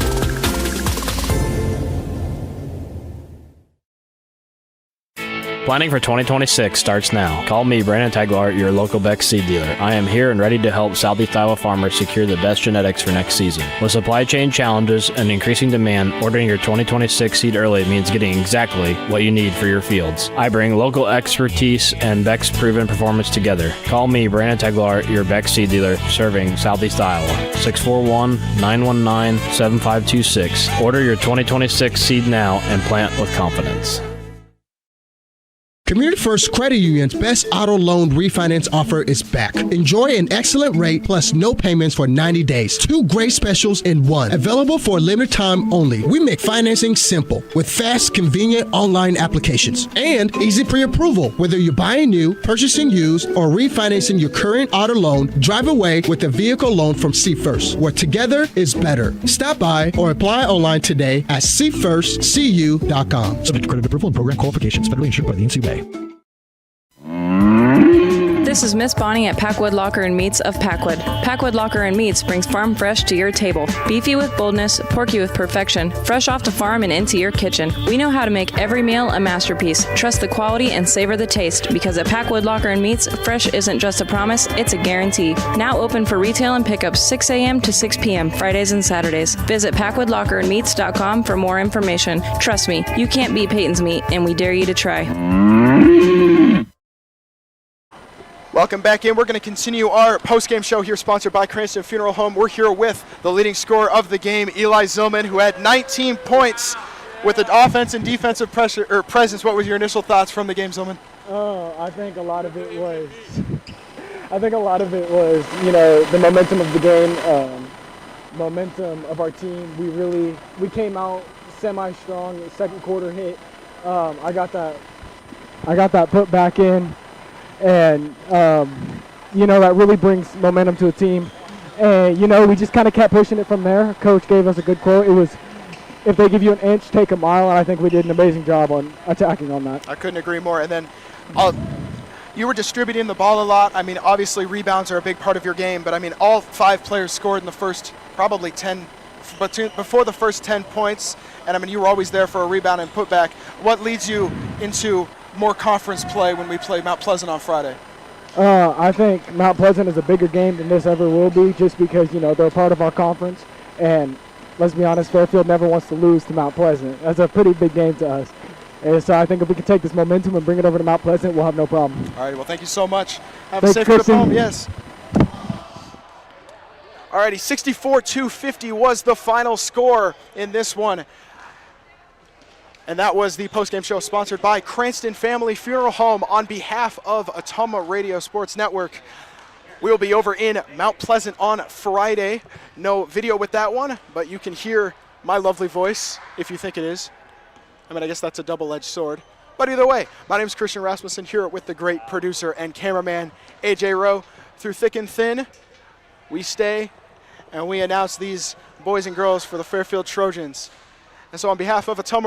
Planning for 2026 starts now. Call me, Brandon Taglart, your local Beck seed dealer. I am here and ready to help Southeast Iowa farmers secure the best genetics for next season. With supply chain challenges and increasing demand, ordering your 2026 seed early means getting exactly what you need for your fields. I bring local expertise and Beck's proven performance together. Call me, Brandon Taglart, your Beck seed dealer, serving Southeast Iowa. 641-919-7526. Order your 2026 seed now and plant with confidence. Community First Credit Union's best auto loan refinance offer is back. Enjoy an excellent rate plus no payments for 90 days. 2 great specials in one. Available for a limited time only. We make financing simple with fast, convenient online applications and easy pre-approval. Whether you're buying new, purchasing used, or refinancing your current auto loan, drive away with a vehicle loan from See First, where together is better. Stop by or apply online today at seefirstcu.com. Subject to credit approval and program qualifications. Federally insured by the NCUA. This is Miss Bonnie at Packwood Locker and Meats of Packwood. Packwood Locker and Meats brings farm fresh to your table. Beefy with boldness, porky with perfection, fresh off the farm and into your kitchen. We know how to make every meal a masterpiece. Trust the quality and savor the taste, because at Packwood Locker and Meats, fresh isn't just a promise, it's a guarantee. Now open for retail and pickup 6 a.m. to 6 p.m. Fridays and Saturdays. Visit PackwoodLockerandMeats.com for more information. Trust me, you can't beat Peyton's Meat, and we dare you to try. Welcome back in. We're going to continue our post-game show here, sponsored by Cranston Funeral Home. We're here with the leading scorer of the game, Eli Zillman, who had 19 points with an offense and defensive presence. What was your initial thoughts from the game, Zillman? I think a lot of it was, the momentum of the game, momentum of our team. We came out semi-strong. The second quarter hit. I got that put back in. And, that really brings momentum to a team. And, we just kind of kept pushing it from there. Coach gave us a good quote. It was, if they give you an inch, take a mile. And I think we did an amazing job on attacking on that. I couldn't agree more. And then you were distributing the ball a lot. I mean, obviously rebounds are a big part of your game. But, I mean, all 5 players scored in the first probably 10, before the first 10 points. And, I mean, you were always there for a rebound and putback. What leads you into more conference play when we play Mount Pleasant on Friday? I think Mount Pleasant is a bigger game than this ever will be, just because, they're a part of our conference. And let's be honest, Fairfield never wants to lose to Mount Pleasant. That's a pretty big game to us. And so I think if we can take this momentum and bring it over to Mount Pleasant, we'll have no problem. All right, well, thank you so much. Have a safe trip home. Yes. All righty, 64-50 was the final score in this one. And that was the postgame show sponsored by Cranston Family Funeral Home on behalf of Ottumwa Radio Sports Network. We will be over in Mount Pleasant on Friday. No video with that one, but you can hear my lovely voice if you think it is. I mean, I guess that's a double-edged sword. But either way, my name is Christian Rasmussen, here with the great producer and cameraman, AJ Rowe. Through thick and thin, we stay and we announce these boys and girls for the Fairfield Trojans. And so on behalf of Ottumwa